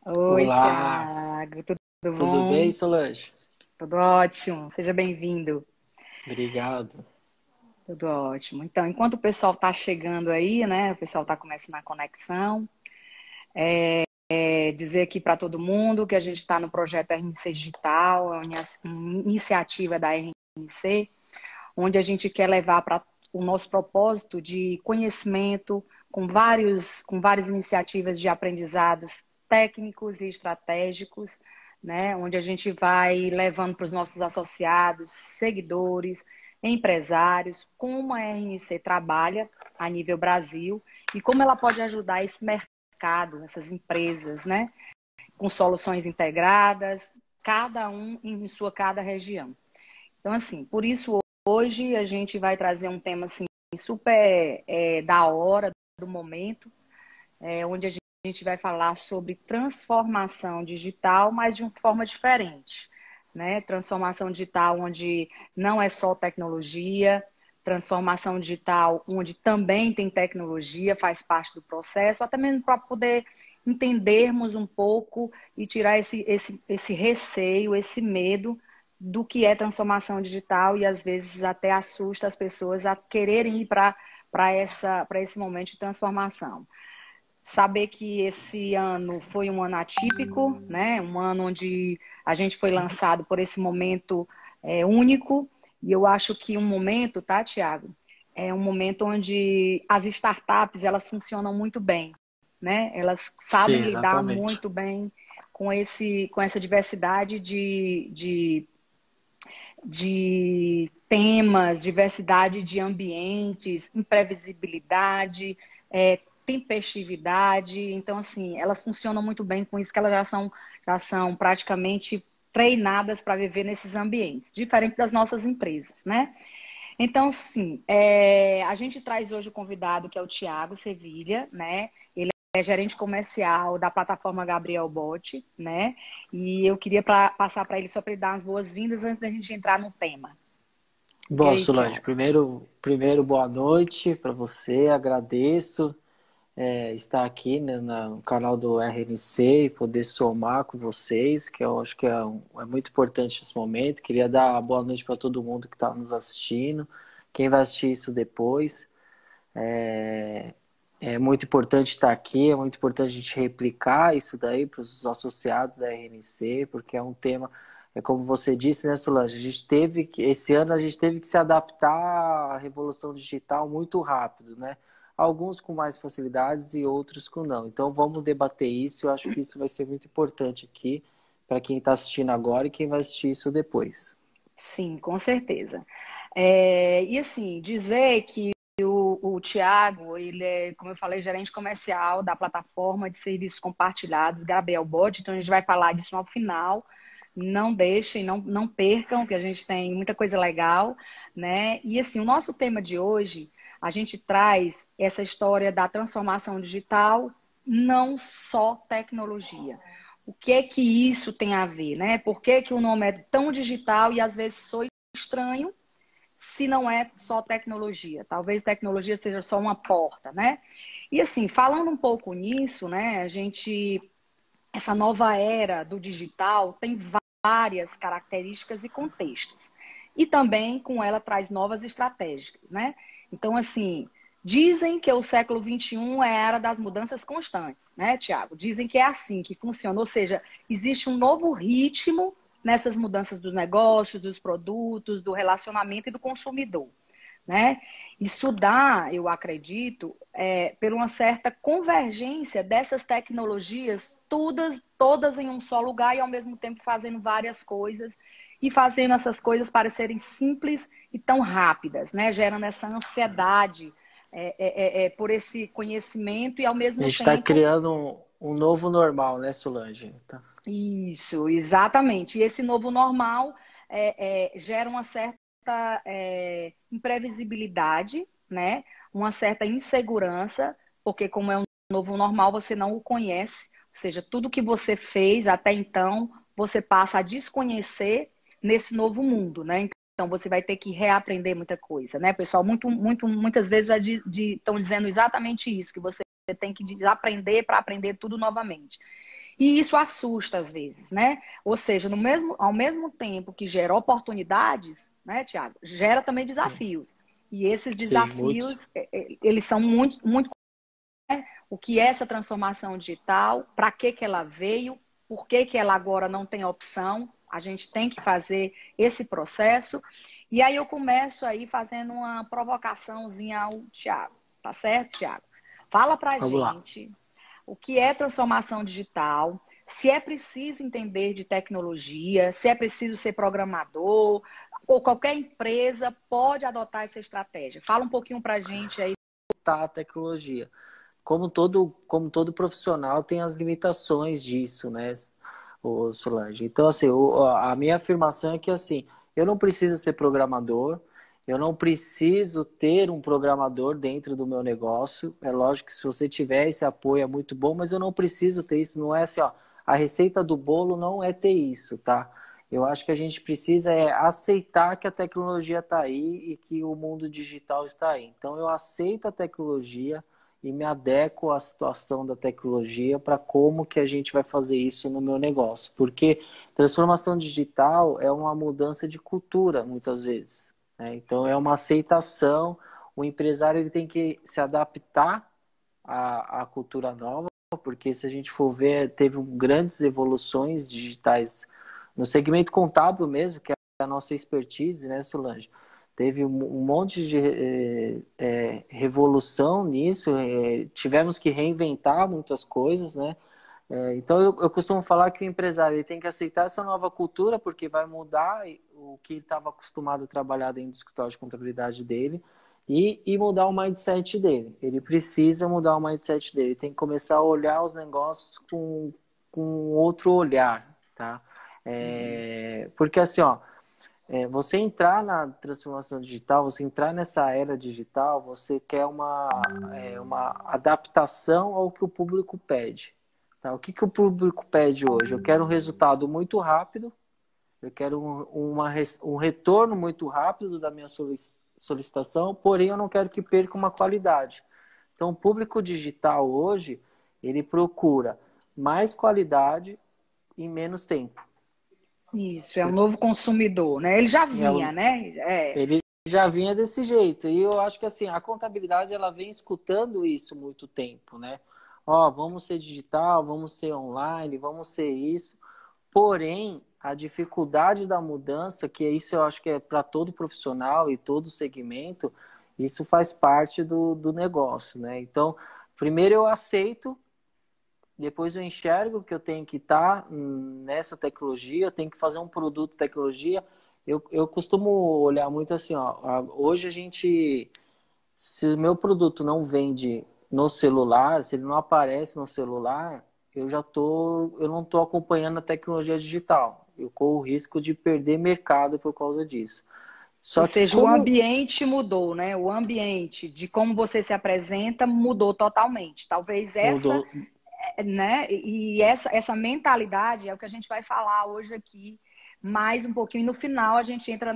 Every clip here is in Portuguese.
Oi, Olá, Tiago, tudo tudo bem, bom? Solange? Tudo ótimo, seja bem-vindo. Obrigado. Tudo ótimo. Então, enquanto o pessoal está chegando aí, né? O pessoal está começando a conexão. Dizer aqui para todo mundo que a gente está no projeto RNC Digital, é uma iniciativa da RNC, onde a gente quer levar para o nosso propósito de conhecimento com várias iniciativas de aprendizados técnicos e estratégicos, né? Onde a gente vai levando para os nossos associados, seguidores, empresários, como a RNC trabalha a nível Brasil e como ela pode ajudar esse mercado, essas empresas, né? Com soluções integradas, cada um em sua cada região. Então, assim, por isso hoje a gente vai trazer um tema assim, super da hora, do momento, onde a gente vai falar sobre transformação digital, mas de uma forma diferente. Né? Transformação digital onde não é só tecnologia, transformação digital onde também tem tecnologia, faz parte do processo, até mesmo para poder entendermos um pouco e tirar esse receio, esse medo do que é transformação digital e às vezes até assusta as pessoas a quererem ir para esse momento de transformação. Saber que esse ano foi um ano atípico, né? Um ano onde a gente foi lançado por esse momento único. E eu acho que um momento, tá, Tiago? É um momento onde as startups elas funcionam muito bem, né? Elas Sim, sabem lidar exatamente. muito bem com essa diversidade de temas, diversidade de ambientes, imprevisibilidade, tempestividade. Então, assim, elas funcionam muito bem com isso, que elas já são praticamente treinadas para viver nesses ambientes, diferente das nossas empresas, né? Então, sim, a gente traz hoje o convidado que é o Tiago Sevilha, né? Ele é gerente comercial da plataforma Gabriel Bot, né? E eu queria passar para ele só para ele dar as boas-vindas antes da gente entrar no tema. E Bom, aí, Solange, Tiago? primeiro boa noite para você. Agradeço estar aqui, né, no canal do RNC e poder somar com vocês, que eu acho que é muito importante nesse momento. Queria dar boa noite para todo mundo que está nos assistindo, quem vai assistir isso depois. É, é muito importante estar aqui, é muito importante a gente replicar isso daí para os associados da RNC, porque é um tema, é como você disse, né, Solange? Esse ano a gente teve que se adaptar à revolução digital muito rápido, né? Alguns com mais facilidades e outros com não. Então vamos debater isso, eu acho que isso vai ser muito importante aqui para quem está assistindo agora e quem vai assistir isso depois. Sim, com certeza. E assim, dizer que o Tiago, ele é, como eu falei, gerente comercial da plataforma de serviços compartilhados Gabriel Bot, então a gente vai falar disso ao final. Não deixem, não percam, que a gente tem muita coisa legal, né? E assim, o nosso tema de hoje, a gente traz essa história da transformação digital, não só tecnologia. O que é que isso tem a ver, né? Por que que o nome é tão digital e às vezes soa estranho se não é só tecnologia? Talvez tecnologia seja só uma porta, né? E assim, falando um pouco nisso, né? Essa nova era do digital tem várias características e contextos. E também com ela traz novas estratégias, né? Então, assim, dizem que o século XXI é a era das mudanças constantes, né, Tiago? Dizem que é assim que funciona, ou seja, existe um novo ritmo nessas mudanças dos negócios, dos produtos, do relacionamento e do consumidor, né? Isso dá, eu acredito, por uma certa convergência dessas tecnologias, todas em um só lugar e ao mesmo tempo fazendo várias coisas e fazendo essas coisas parecerem simples e tão rápidas, né? Gerando essa ansiedade por esse conhecimento e ao A mesmo gente está tempo criando um novo normal, né, Solange? Tá. isso, exatamente. E esse novo normal gera uma certa imprevisibilidade, né? Uma certa insegurança, porque como é um novo normal, você não o conhece, ou seja, tudo que você fez até então, você passa a desconhecer nesse novo mundo, né? Então você vai ter que reaprender muita coisa, né, pessoal? Muitas vezes estão dizendo exatamente isso, que você tem que desaprender para aprender tudo novamente. E isso assusta às vezes, né? Ou seja, ao mesmo tempo que gera oportunidades, né, Tiago, gera também desafios. E esses Sim, desafios, muitos. eles são muito, muito, né? O que é essa transformação digital? Para que ela veio? Por que ela agora não tem opção? A gente tem que fazer esse processo. E aí eu começo aí fazendo uma provocaçãozinha ao Tiago. Tá certo, Tiago? Fala pra Vamos lá. gente o que é transformação digital, se é preciso entender de tecnologia, se é preciso ser programador, ou qualquer empresa pode adotar essa estratégia. Fala um pouquinho pra gente aí. Tá, a tecnologia. Como todo profissional tem as limitações disso, né, Solange? Então, assim, a minha afirmação é que, assim, eu não preciso ser programador, eu não preciso ter um programador dentro do meu negócio. É lógico que se você tiver esse apoio é muito bom, mas eu não preciso ter isso. Não é assim, ó, a receita do bolo não é ter isso, tá? Eu acho que a gente precisa aceitar que a tecnologia está aí e que o mundo digital está aí. Então, eu aceito a tecnologia e me adequo à situação da tecnologia para como que a gente vai fazer isso no meu negócio. Porque transformação digital é uma mudança de cultura, muitas vezes, né? Então, é uma aceitação. O empresário ele tem que se adaptar à cultura nova, porque se a gente for ver, teve grandes evoluções digitais no segmento contábil mesmo, que é a nossa expertise, né, Solange? Teve um monte de revolução nisso, tivemos que reinventar muitas coisas, né? Então eu costumo falar que o empresário ele tem que aceitar essa nova cultura, porque vai mudar o que ele estava acostumado a trabalhar dentro do escritório de contabilidade dele e mudar o mindset dele. Ele precisa mudar o mindset dele, tem que começar a olhar os negócios com outro olhar, tá? Porque assim, ó, você entrar na transformação digital, você entrar nessa era digital, você quer uma adaptação ao que o público pede. Tá? O que o público pede hoje? Eu quero um resultado muito rápido, eu quero um retorno muito rápido da minha solicitação, porém eu não quero que perca uma qualidade. Então, o público digital hoje, ele procura mais qualidade em menos tempo. Isso, é um novo consumidor, né? Ele já É vinha, o, né? Ele já vinha desse jeito. E eu acho que assim, a contabilidade ela vem escutando isso muito tempo, né? Ó, vamos ser digital, vamos ser online, vamos ser isso. Porém, a dificuldade da mudança, que isso eu acho que é para todo profissional e todo segmento, isso faz parte do negócio, né? Então, primeiro eu aceito, depois eu enxergo que eu tenho que estar nessa tecnologia, eu tenho que fazer um produto de tecnologia. Eu costumo olhar muito assim, ó, hoje a gente, se o meu produto não vende no celular, se ele não aparece no celular, eu não estou acompanhando a tecnologia digital. Eu corro o risco de perder mercado por causa disso. Ou Só que seja, o como ambiente mudou, né? O ambiente de como você se apresenta mudou totalmente. Talvez essa, mudou. né? E essa mentalidade é o que a gente vai falar hoje aqui mais um pouquinho. E no final a gente entra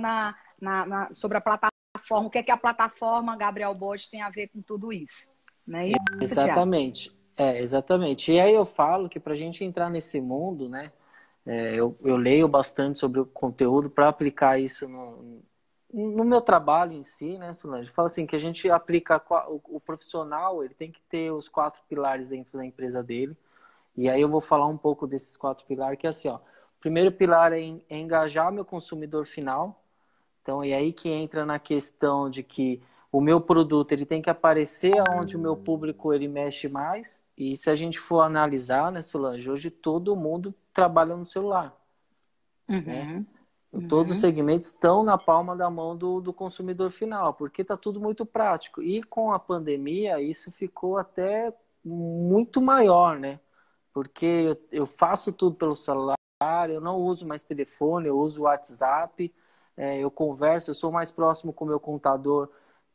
sobre a plataforma. O que é que a plataforma Gabriel Bot tem a ver com tudo isso? Não é isso, Tiago? Exatamente. Exatamente. E aí eu falo que para a gente entrar nesse mundo, né? Eu leio bastante sobre o conteúdo para aplicar isso no meu trabalho em si, né, Solange? Fala assim, que a gente aplica o profissional, ele tem que ter os 4 pilares dentro da empresa dele. E aí eu vou falar um pouco desses 4 pilares, que é assim, ó. O primeiro pilar é engajar meu consumidor final. Então, é aí que entra na questão de que o meu produto ele tem que aparecer onde o meu público ele mexe mais. E se a gente for analisar, né, Solange, hoje todo mundo trabalha no celular, né? Uhum, Todos os uhum. segmentos estão na palma da mão do consumidor final, porque está tudo muito prático. E com a pandemia, isso ficou até muito maior, né? Porque eu faço tudo pelo celular, eu não uso mais telefone, eu uso WhatsApp, eu converso, eu sou mais próximo com o meu contador,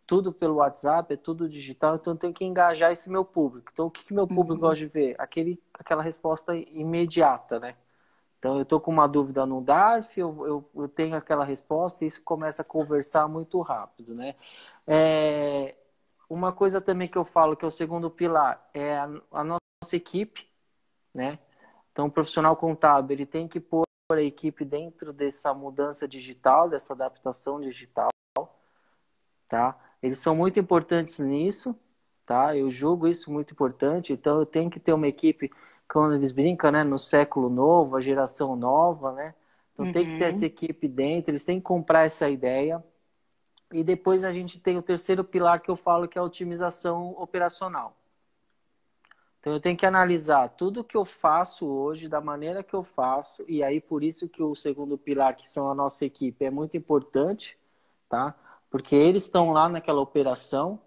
tudo pelo WhatsApp, é tudo digital, então eu tenho que engajar esse meu público. Então, o que meu público Uhum. gosta de ver? Aquela resposta imediata, né? Então, eu estou com uma dúvida no DARF, eu tenho aquela resposta e isso começa a conversar muito rápido, né? É, uma coisa também que eu falo, que é o segundo pilar, é a nossa equipe, né? Então, o profissional contábil, ele tem que pôr a equipe dentro dessa mudança digital, dessa adaptação digital, tá? Eles são muito importantes nisso, tá? Eu julgo isso muito importante. Então, eu tenho que ter uma equipe, quando eles brincam, né, no século novo, a geração nova, né? Então, tem que ter essa Uhum. equipe dentro, eles têm que comprar essa ideia. E depois a gente tem o terceiro pilar que eu falo, que é a otimização operacional. Então, eu tenho que analisar tudo que eu faço hoje, da maneira que eu faço, e aí por isso que o segundo pilar, que são a nossa equipe, é muito importante, tá? Porque eles estão lá naquela operação,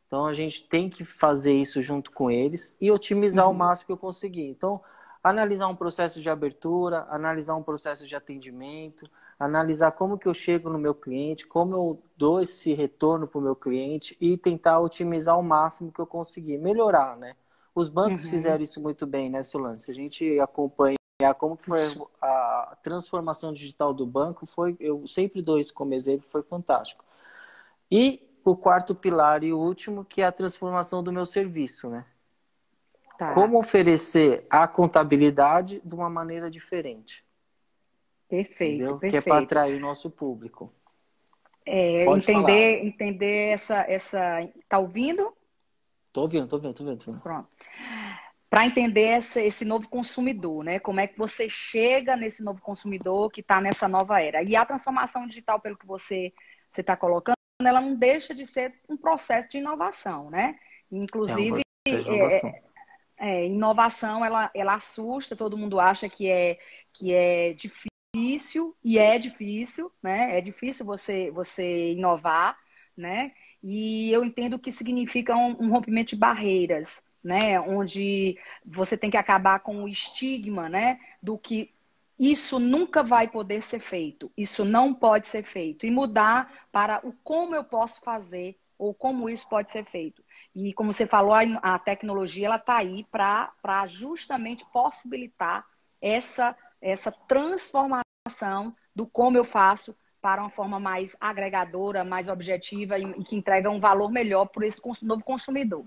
então a gente tem que fazer isso junto com eles e otimizar o Uhum. máximo que eu conseguir. Então, analisar um processo de abertura, analisar um processo de atendimento, analisar como que eu chego no meu cliente, como eu dou esse retorno para o meu cliente e tentar otimizar o máximo que eu conseguir, melhorar, né? Os bancos Uhum. fizeram isso muito bem, né, Solange? Se a gente acompanha como foi Isso. a transformação digital do banco, eu sempre dou isso como exemplo, foi fantástico. E o quarto pilar e o último, que é a transformação do meu serviço, né? Tá. Como oferecer a contabilidade de uma maneira diferente, Perfeito, entendeu? Que é para perfeito. atrair nosso público. É, Pode falar. entender tá ouvindo? Tô ouvindo, tô ouvindo, tô ouvindo. Tô ouvindo. Pronto. Para entender esse novo consumidor, né? Como é que você chega nesse novo consumidor que está nessa nova era? E a transformação digital, pelo que você está colocando, ela não deixa de ser um processo de inovação, né? É um Inclusive, processo de inovação. inovação, ela assusta, todo mundo acha que é difícil, e é difícil, né? É difícil você inovar, né? E eu entendo que significa um rompimento de barreiras, né? Onde você tem que acabar com o estigma, né? Do que isso nunca vai poder ser feito, isso não pode ser feito, e mudar para o como eu posso fazer ou como isso pode ser feito. E como você falou, a tecnologia ela está aí para justamente possibilitar essa transformação do como eu faço para uma forma mais agregadora, mais objetiva e que entrega um valor melhor para esse novo consumidor.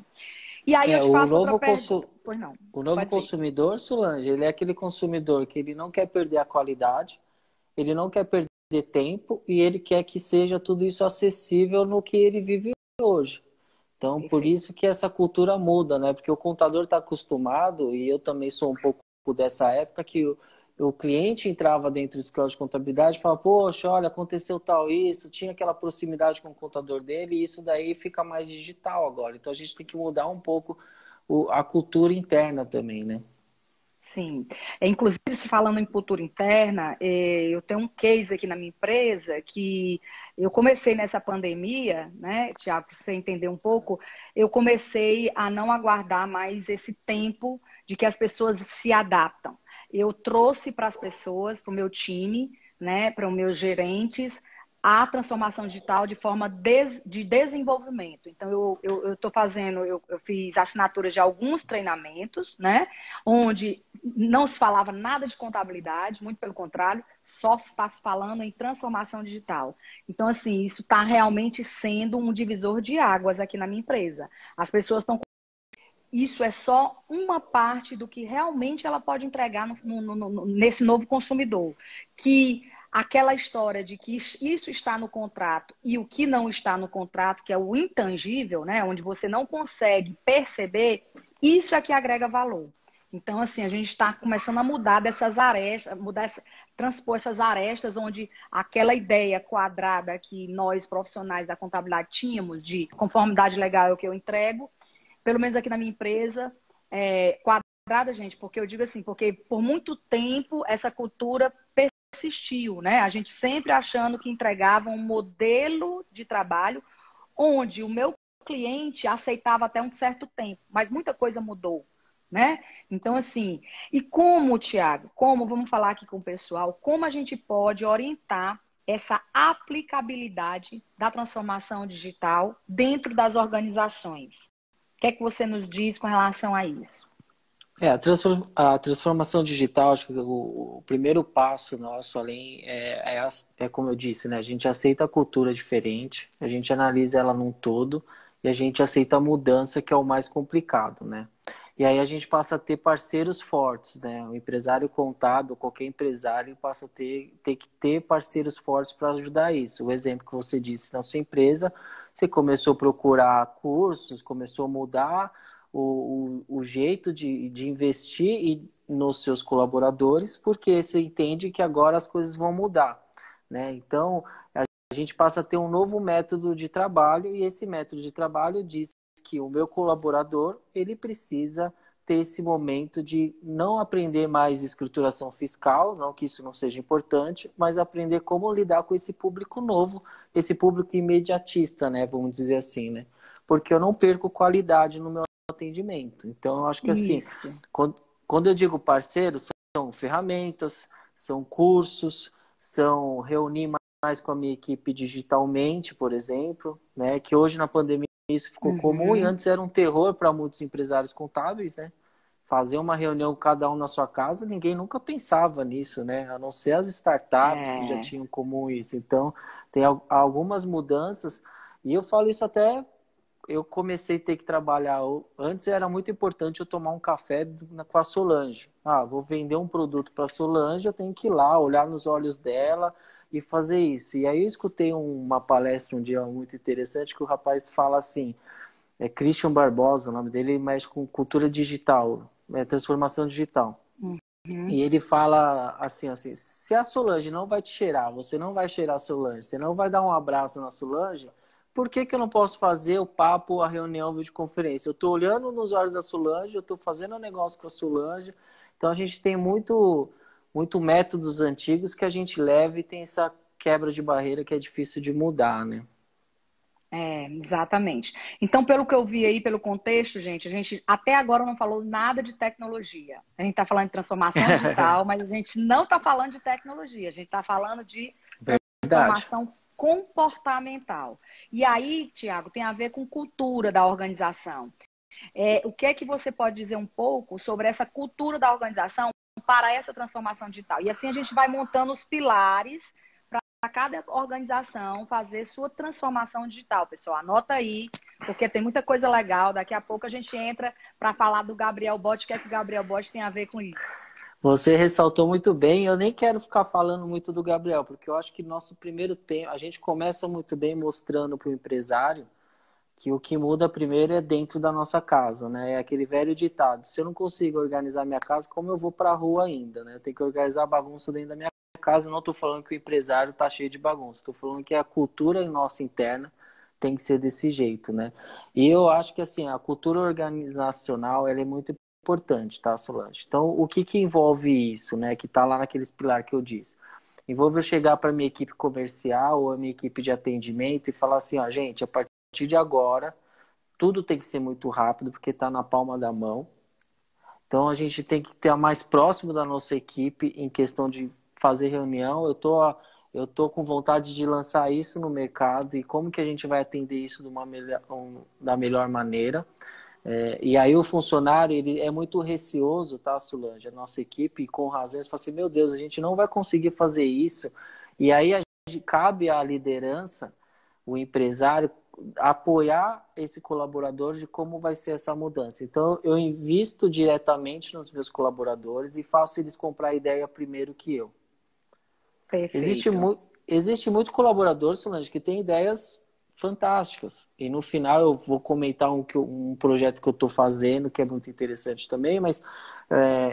E aí eu É, te faço outra pergunta. Pois não, o novo pode dizer. consumidor, Solange, ele é aquele consumidor que ele não quer perder a qualidade, ele não quer perder tempo e ele quer que seja tudo isso acessível no que ele vive hoje. Então, por Perfeito. isso que essa cultura muda, né? Porque o contador está acostumado, e eu também sou um pouco dessa época, que o cliente entrava dentro do escritório de contabilidade e falava, poxa, olha, aconteceu tal isso, tinha aquela proximidade com o contador dele, e isso daí fica mais digital agora. Então, a gente tem que mudar um pouco a cultura interna também, né? Sim. Inclusive, se falando em cultura interna, eu tenho um case aqui na minha empresa que eu comecei nessa pandemia, né, Tiago, para você entender um pouco, eu comecei a não aguardar mais esse tempo de que as pessoas se adaptam. Eu trouxe para as pessoas, para o meu time, né, para os meus gerentes, a transformação digital de forma de desenvolvimento. Então, eu estou fazendo, eu fiz assinatura de alguns treinamentos, né? Onde não se falava nada de contabilidade, muito pelo contrário, só está se falando em transformação digital. Então, assim, isso está realmente sendo um divisor de águas aqui na minha empresa. As pessoas estão. Isso é só uma parte do que realmente ela pode entregar nesse novo consumidor. Que aquela história de que isso está no contrato e o que não está no contrato, que é o intangível, né, onde você não consegue perceber, isso é que agrega valor. Então, assim, a gente está começando a mudar dessas arestas, transpor essas arestas onde aquela ideia quadrada que nós, profissionais da contabilidade, tínhamos de conformidade legal é o que eu entrego, pelo menos aqui na minha empresa, quadrada, gente, porque eu digo assim, porque por muito tempo essa cultura persistiu, né? A gente sempre achando que entregava um modelo de trabalho onde o meu cliente aceitava até um certo tempo, mas muita coisa mudou, né? Então, assim, e como, Tiago, vamos falar aqui com o pessoal, como a gente pode orientar essa aplicabilidade da transformação digital dentro das organizações? O que é que você nos diz com relação a isso? A transformação digital, acho que o primeiro passo nosso, além, é como eu disse, né? A gente aceita a cultura diferente, a gente analisa ela num todo e a gente aceita a mudança, que é o mais complicado, né? E aí a gente passa a ter parceiros fortes, né? O empresário contábil, qualquer empresário passa a ter que ter parceiros fortes para ajudar isso. O exemplo que você disse na sua empresa, você começou a procurar cursos, começou a mudar o jeito de investir nos seus colaboradores, porque você entende que agora as coisas vão mudar, né? Então, a gente passa a ter um novo método de trabalho e esse método de trabalho diz que o meu colaborador, ele precisa ter esse momento de não aprender mais escrituração fiscal, não que isso não seja importante, mas aprender como lidar com esse público novo, esse público imediatista, né, vamos dizer assim, né? Porque eu não perco qualidade no meu atendimento. Então, eu acho que assim, Isso. quando eu digo parceiros, são ferramentas, são cursos, são reunir mais com a minha equipe digitalmente, por exemplo, né? Que hoje na pandemia isso ficou comum e Uhum. antes era um terror para muitos empresários contábeis, né? Fazer uma reunião cada um na sua casa, ninguém nunca pensava nisso, né? A não ser as startups que já É. tinham comum isso. Então, tem algumas mudanças e eu falo isso até eu comecei a ter que trabalhar. Antes era muito importante eu tomar um café com a Solange. Ah, vou vender um produto para a Solange, eu tenho que ir lá, olhar nos olhos dela e fazer isso. E aí eu escutei uma palestra um dia muito interessante que o rapaz fala assim, é Christian Barbosa, o nome dele, ele mexe com cultura digital, transformação digital. Uhum. E ele fala assim, se a Solange não vai te cheirar, você não vai cheirar a Solange, você não vai dar um abraço na Solange, por que que eu não posso fazer o papo, a reunião, a videoconferência? Eu estou olhando nos olhos da Solange, eu estou fazendo um negócio com a Solange, então a gente tem muito métodos antigos que a gente leva e tem essa quebra de barreira que é difícil de mudar, né? Exatamente. Então, pelo que eu vi aí, pelo contexto, gente, a gente até agora não falou nada de tecnologia. A gente está falando de transformação digital, mas a gente não está falando de tecnologia, a gente está falando de Verdade. transformação comportamental. E aí, Tiago, tem a ver com cultura da organização. O que é que você pode dizer um pouco sobre essa cultura da organização para essa transformação digital? E assim a gente vai montando os pilares para cada organização fazer sua transformação digital, pessoal. Anota aí, porque tem muita coisa legal. Daqui a pouco a gente entra para falar do Gabriel Bot, o que é que o Gabriel Bot tem a ver com isso. Você ressaltou muito bem. Eu nem quero ficar falando muito do Gabriel, porque eu acho que nosso primeiro tempo, a gente começa muito bem mostrando para o empresário que o que muda primeiro é dentro da nossa casa, né? É aquele velho ditado: se eu não consigo organizar minha casa, como eu vou para a rua ainda, né? Eu tenho que organizar a bagunça dentro da minha casa. Não estou falando que o empresário está cheio de bagunça, estou falando que a cultura nossa interna tem que ser desse jeito, né? E eu acho que assim, a cultura organizacional ela é muito importante, tá, Solange? Então, o que que envolve isso, né? Que está lá naqueles pilares que eu disse. Envolve eu chegar para minha equipe comercial ou a minha equipe de atendimento e falar assim, ó, gente, a partir de agora, tudo tem que ser muito rápido, porque está na palma da mão. Então, a gente tem que estar mais próximo da nossa equipe em questão de fazer reunião. Eu tô com vontade de lançar isso no mercado e como que a gente vai atender isso da melhor maneira. E aí o funcionário, ele é muito receoso, tá, Solange? A nossa equipe, com razão, fala assim, meu Deus, a gente não vai conseguir fazer isso. E aí cabe à liderança, o empresário, apoiar esse colaborador de como vai ser essa mudança. Então, eu invisto diretamente nos meus colaboradores e faço eles comprar a ideia primeiro que eu. Existe, Perfeito. mu existe muito colaborador, Solange, que tem ideias fantásticas. E no final eu vou comentar um projeto que eu estou fazendo, que é muito interessante também, mas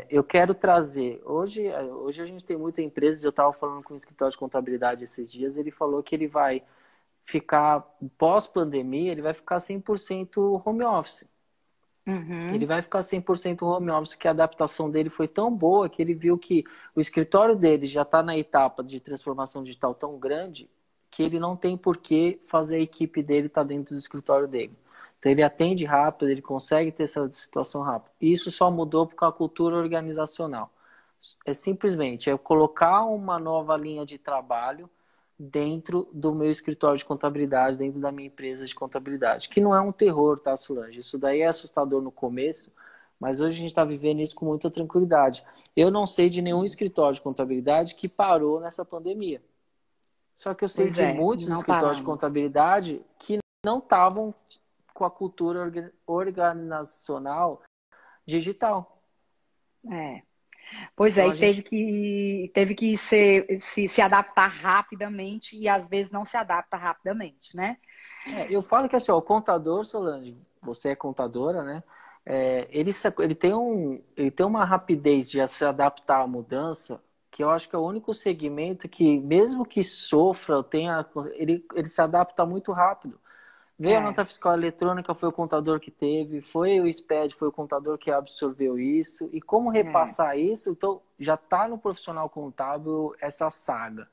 eu quero trazer. Hoje a gente tem muitas empresas, eu estava falando com o escritório de contabilidade esses dias, ele falou que ele vai ficar, pós-pandemia, ele vai ficar 100% home office. Ele Uhum. vai ficar 100% home office, que a adaptação dele foi tão boa que ele viu que o escritório dele já está na etapa de transformação digital tão grande que ele não tem por que fazer a equipe dele estar dentro do escritório dele. Então ele atende rápido, ele consegue ter essa situação rápida. E isso só mudou por causa da cultura organizacional. É simplesmente colocar uma nova linha de trabalho dentro do meu escritório de contabilidade, dentro da minha empresa de contabilidade. Que não é um terror, tá, Solange? Isso daí é assustador no começo, mas hoje a gente está vivendo isso com muita tranquilidade. Eu não sei de nenhum escritório de contabilidade que parou nessa pandemia. Só que eu sei Pois de é, muitos não escritórios de paramos. contabilidade que não estavam com a cultura organizacional digital. É. Pois é, Então e a gente teve que se adaptar rapidamente e às vezes não se adapta rapidamente, né? eu falo que assim, ó, o contador, Solange, você é contadora, né? Ele tem uma rapidez de se adaptar à mudança, que eu acho que é o único segmento que, mesmo que sofra, ele se adapta muito rápido. Veio a É, nota fiscal eletrônica, foi o contador que teve, foi o SPED, foi o contador que absorveu isso. E como é, repassar isso? Então, já está no profissional contábil essa saga.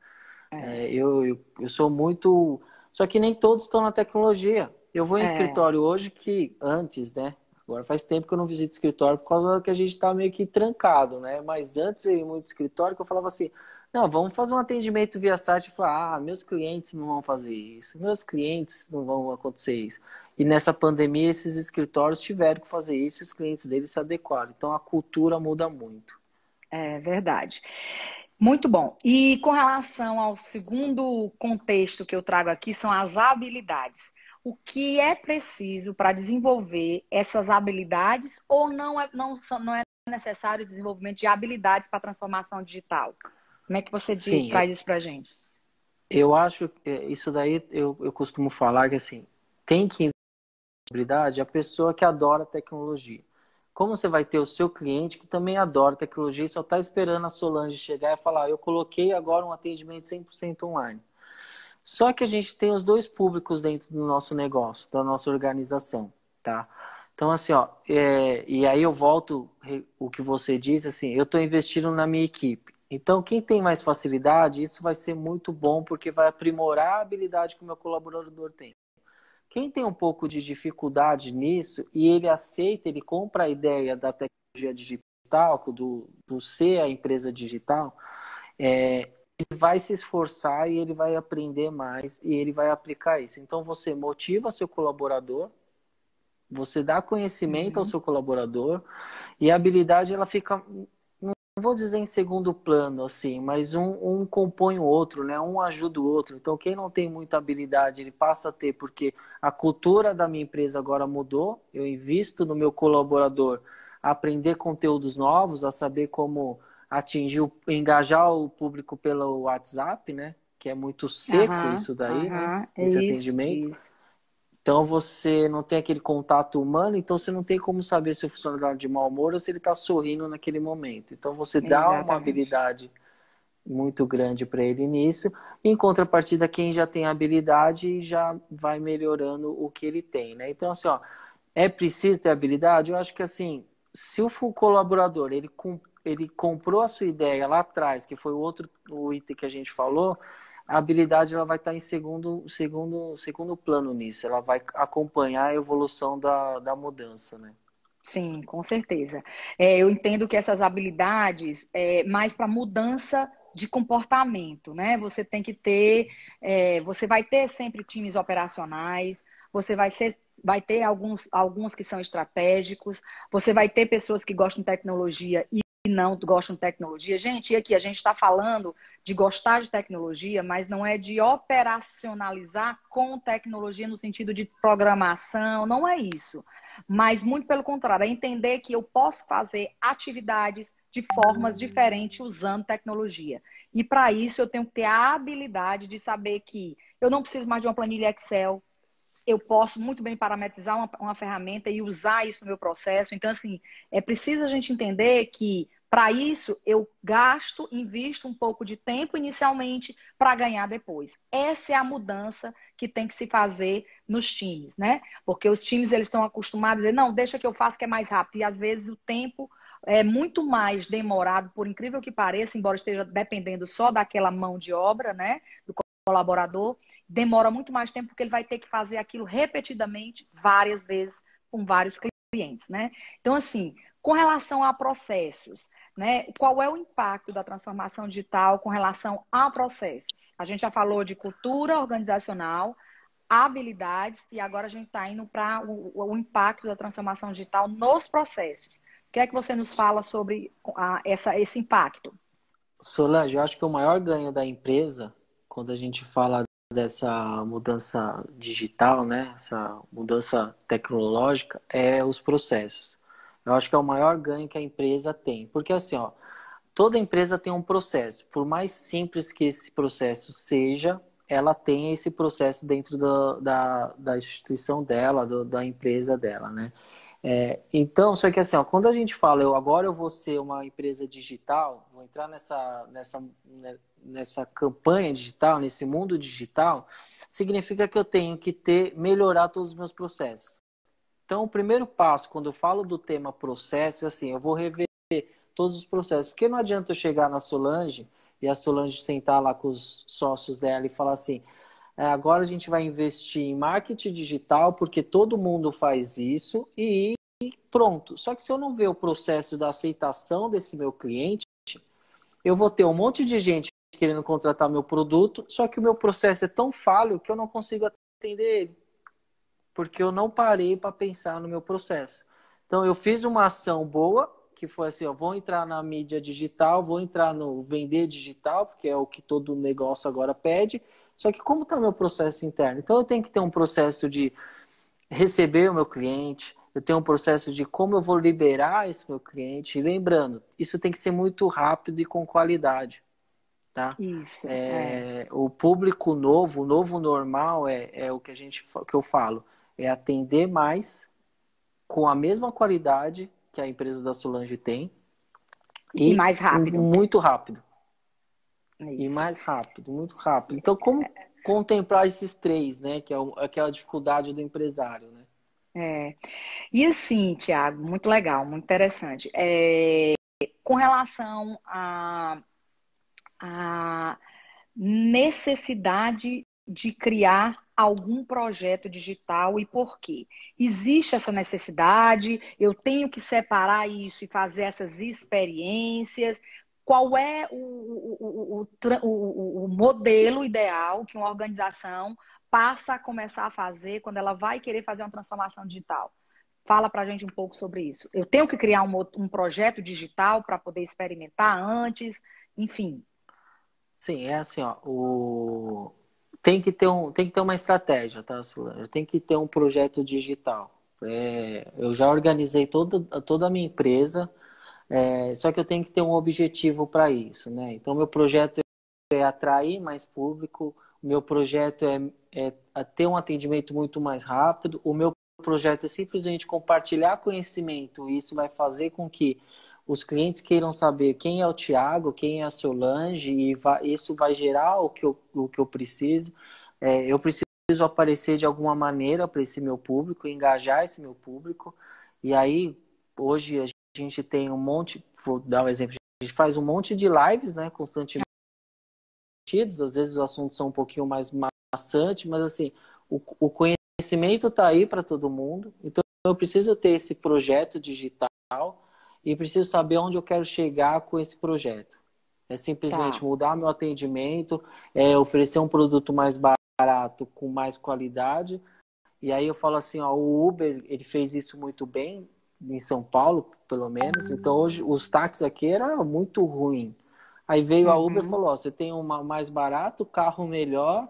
é, Eu sou muito. Só que nem todos estão na tecnologia. Eu vou em é, escritório hoje que antes, né? Agora faz tempo que eu não visito escritório por causa que a gente está meio que trancado, né? Mas antes eu ia muito escritório que eu falava assim, não, vamos fazer um atendimento via site e falar, meus clientes não vão fazer isso, meus clientes não vão acontecer isso. E nessa pandemia esses escritórios tiveram que fazer isso e os clientes deles se adequaram. Então a cultura muda muito. é verdade. Muito bom. E com relação ao segundo contexto que eu trago aqui, são as habilidades. O que é preciso para desenvolver essas habilidades ou não é necessário o desenvolvimento de habilidades para a transformação digital? Como é que você diz, Sim, traz isso para a gente? eu acho que isso daí eu costumo falar que assim, tem que habilidade a pessoa que adora tecnologia. Como você vai ter o seu cliente que também adora tecnologia e só está esperando a Solange chegar e falar, eu coloquei agora um atendimento 100% online. Só que a gente tem os dois públicos dentro do nosso negócio, da nossa organização, tá? Então, assim, ó, e aí eu volto o que você disse, assim, eu estou investindo na minha equipe. Então, quem tem mais facilidade, isso vai ser muito bom, porque vai aprimorar a habilidade que o meu colaborador tem. Quem tem um pouco de dificuldade nisso e ele aceita, ele compra a ideia da tecnologia digital, do ser a empresa digital, ele vai se esforçar e ele vai aprender mais e ele vai aplicar isso. Então você motiva seu colaborador, você dá conhecimento ao Uhum. seu colaborador e a habilidade ela fica, não vou dizer em segundo plano assim, mas um compõe o outro, né? Um ajuda o outro. Então quem não tem muita habilidade ele passa a ter porque a cultura da minha empresa agora mudou. Eu invisto no meu colaborador a aprender conteúdos novos, a saber como atingir, engajar o público pelo WhatsApp, né? Que é muito seco Aham, isso daí, né? aham, é Esse isso, atendimento. isso. Então você não tem aquele contato humano, então você não tem como saber se o funcionário está de mau humor ou se ele está sorrindo naquele momento. Então você dá uma Exatamente. habilidade muito grande para ele nisso. Em contrapartida, quem já tem habilidade já vai melhorando o que ele tem, né? Então assim, ó, é preciso ter habilidade? Eu acho que assim, se o colaborador ele comprou a sua ideia lá atrás, que foi o item que a gente falou, a habilidade ela vai estar em segundo plano nisso. Ela vai acompanhar a evolução da mudança, né? Sim, com certeza. Eu entendo que essas habilidades é mais para mudança de comportamento, né? Você tem que ter, você vai ter sempre times operacionais, vai ter alguns que são estratégicos, você vai ter pessoas que gostam de tecnologia e não gostam de tecnologia. Gente, e aqui a gente está falando de gostar de tecnologia, mas não é de operacionalizar com tecnologia no sentido de programação, não é isso. Mas muito pelo contrário, é entender que eu posso fazer atividades de formas diferentes usando tecnologia. E para isso eu tenho que ter a habilidade de saber que eu não preciso mais de uma planilha Excel, eu posso muito bem parametrizar uma ferramenta e usar isso no meu processo. Então, assim, é preciso a gente entender que, para isso, eu invisto um pouco de tempo inicialmente para ganhar depois. Essa é a mudança que tem que se fazer nos times, né? Porque os times eles estão acostumados a dizer, não, deixa que eu faça que é mais rápido. E às vezes o tempo é muito mais demorado, por incrível que pareça, embora esteja dependendo só daquela mão de obra, né? Do colaborador, demora muito mais tempo porque ele vai ter que fazer aquilo repetidamente, várias vezes, com vários clientes, né? Então, assim, com relação a processos, né? Qual é o impacto da transformação digital com relação a processos? A gente já falou de cultura organizacional, habilidades, e agora a gente está indo para o impacto da transformação digital nos processos. O que é que você nos fala sobre esse impacto? Solange, eu acho que o maior ganho da empresa, quando a gente fala dessa mudança digital, né, essa mudança tecnológica, é os processos. Eu acho que é o maior ganho que a empresa tem. Porque assim, ó, toda empresa tem um processo. Por mais simples que esse processo seja, ela tem esse processo dentro da instituição dela, da empresa dela, né? Então, só que assim, ó, quando a gente fala, agora eu vou ser uma empresa digital, vou entrar nessa campanha digital, nesse mundo digital, significa que eu tenho que melhorar todos os meus processos. Então, o primeiro passo, quando eu falo do tema processo, é assim, eu vou rever todos os processos. Porque não adianta eu chegar na Solange e a Solange sentar lá com os sócios dela e falar assim, agora a gente vai investir em marketing digital porque todo mundo faz isso e pronto. Só que se eu não ver o processo da aceitação desse meu cliente, eu vou ter um monte de gente querendo contratar meu produto, só que o meu processo é tão falho que eu não consigo atender ele, porque eu não parei para pensar no meu processo. Então eu fiz uma ação boa, que foi assim, eu vou entrar na mídia digital, vou entrar no vender digital, porque é o que todo negócio agora pede. Só que como está o meu processo interno? Então eu tenho que ter um processo de receber o meu cliente, eu tenho um processo de como eu vou liberar esse meu cliente. E lembrando, isso tem que ser muito rápido e com qualidade, tá? Isso, O público novo, o novo normal é o que eu falo, é atender mais com a mesma qualidade que a empresa da Solange tem e e mais rápido. muito rápido. E Isso. mais rápido, muito rápido. Então, como contemplar esses três, né? Que é aquela dificuldade do empresário, né? E assim, Tiago, muito legal, muito interessante. Com relação à necessidade de criar algum projeto digital e por quê? Existe essa necessidade? Eu tenho que separar isso e fazer essas experiências? Qual é o modelo ideal que uma organização passa a começar a fazer quando ela vai querer fazer uma transformação digital? Fala para a gente um pouco sobre isso. Eu tenho que criar um projeto digital para poder experimentar antes, enfim. Sim, é assim, ó. Tem que ter uma estratégia, tá, Solange? Tem que ter um projeto digital. Eu já organizei toda a minha empresa, só que eu tenho que ter um objetivo para isso, né? Então, meu projeto é atrair mais público, o meu projeto é ter um atendimento muito mais rápido, o meu projeto é simplesmente compartilhar conhecimento, e isso vai fazer com que os clientes queiram saber quem é o Thiago, quem é a Solange, e isso vai gerar o que eu preciso. Eu preciso aparecer de alguma maneira para esse meu público, engajar esse meu público, e aí, hoje, a gente tem um monte, vou dar um exemplo, a gente faz um monte de lives, né, constantemente, às vezes os assuntos são um pouquinho mais maçantes, mas assim, o conhecimento está aí para todo mundo, então eu preciso ter esse projeto digital e preciso saber onde eu quero chegar com esse projeto. É simplesmente Tá. mudar meu atendimento, oferecer um produto mais barato, com mais qualidade, e aí eu falo assim, ó, o Uber, ele fez isso muito bem, em São Paulo, pelo menos, então hoje os táxis aqui era muito ruim. Aí veio a Uber e Uhum. falou, ó, você tem uma mais barato, carro melhor.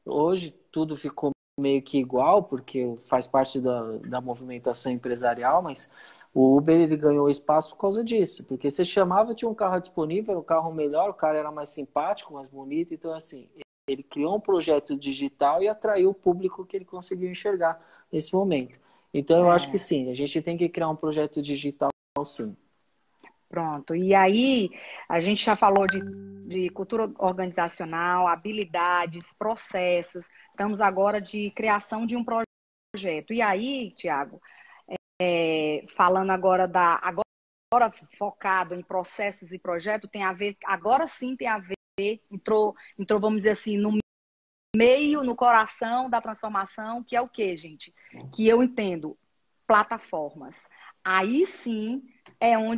Hoje tudo ficou meio que igual, porque faz parte da movimentação empresarial, mas o Uber ele ganhou espaço por causa disso. Porque você chamava, tinha um carro disponível, era um carro melhor, o cara era mais simpático, mais bonito. Então, assim, ele criou um projeto digital e atraiu o público que ele conseguiu enxergar nesse momento. Então, eu acho que É, sim, a gente tem que criar um projeto digital, sim. pronto. E aí, a gente já falou de cultura organizacional, habilidades, processos. Estamos agora de criação de um projeto. E aí, Tiago, falando agora agora focado em processos e projeto, tem a ver, agora sim tem a ver, entrou, vamos dizer assim, no meio, no coração da transformação, que é o quê, gente? Que eu entendo, plataformas. Aí sim é onde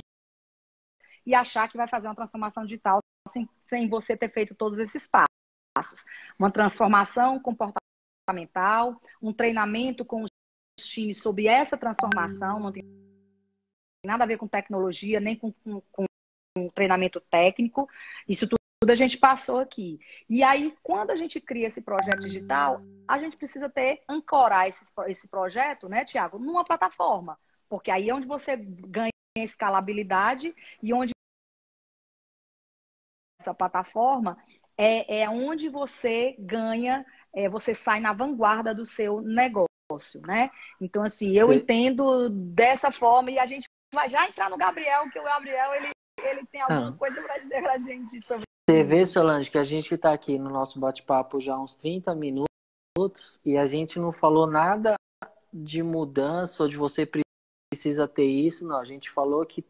e achar que vai fazer uma transformação digital sem você ter feito todos esses passos. Uma transformação comportamental, um treinamento com os times sobre essa transformação, não tem nada a ver com tecnologia, nem com treinamento técnico. Isso tudo a gente passou aqui. E aí, quando a gente cria esse projeto digital, a gente precisa ancorar esse projeto, né, Tiago, numa plataforma. porque aí é onde você ganha escalabilidade e onde essa plataforma é onde você ganha, você sai na vanguarda do seu negócio, né? Então, assim, eu Cê... entendo dessa forma e a gente vai já entrar no Gabriel, que o Gabriel, ele tem alguma Ah, coisa para dizer pra gente sobre você vê, isso. Solange, que a gente está aqui no nosso bate-papo já há uns 30 minutos e a gente não falou nada de mudança ou de você precisa ter isso, não. A gente falou que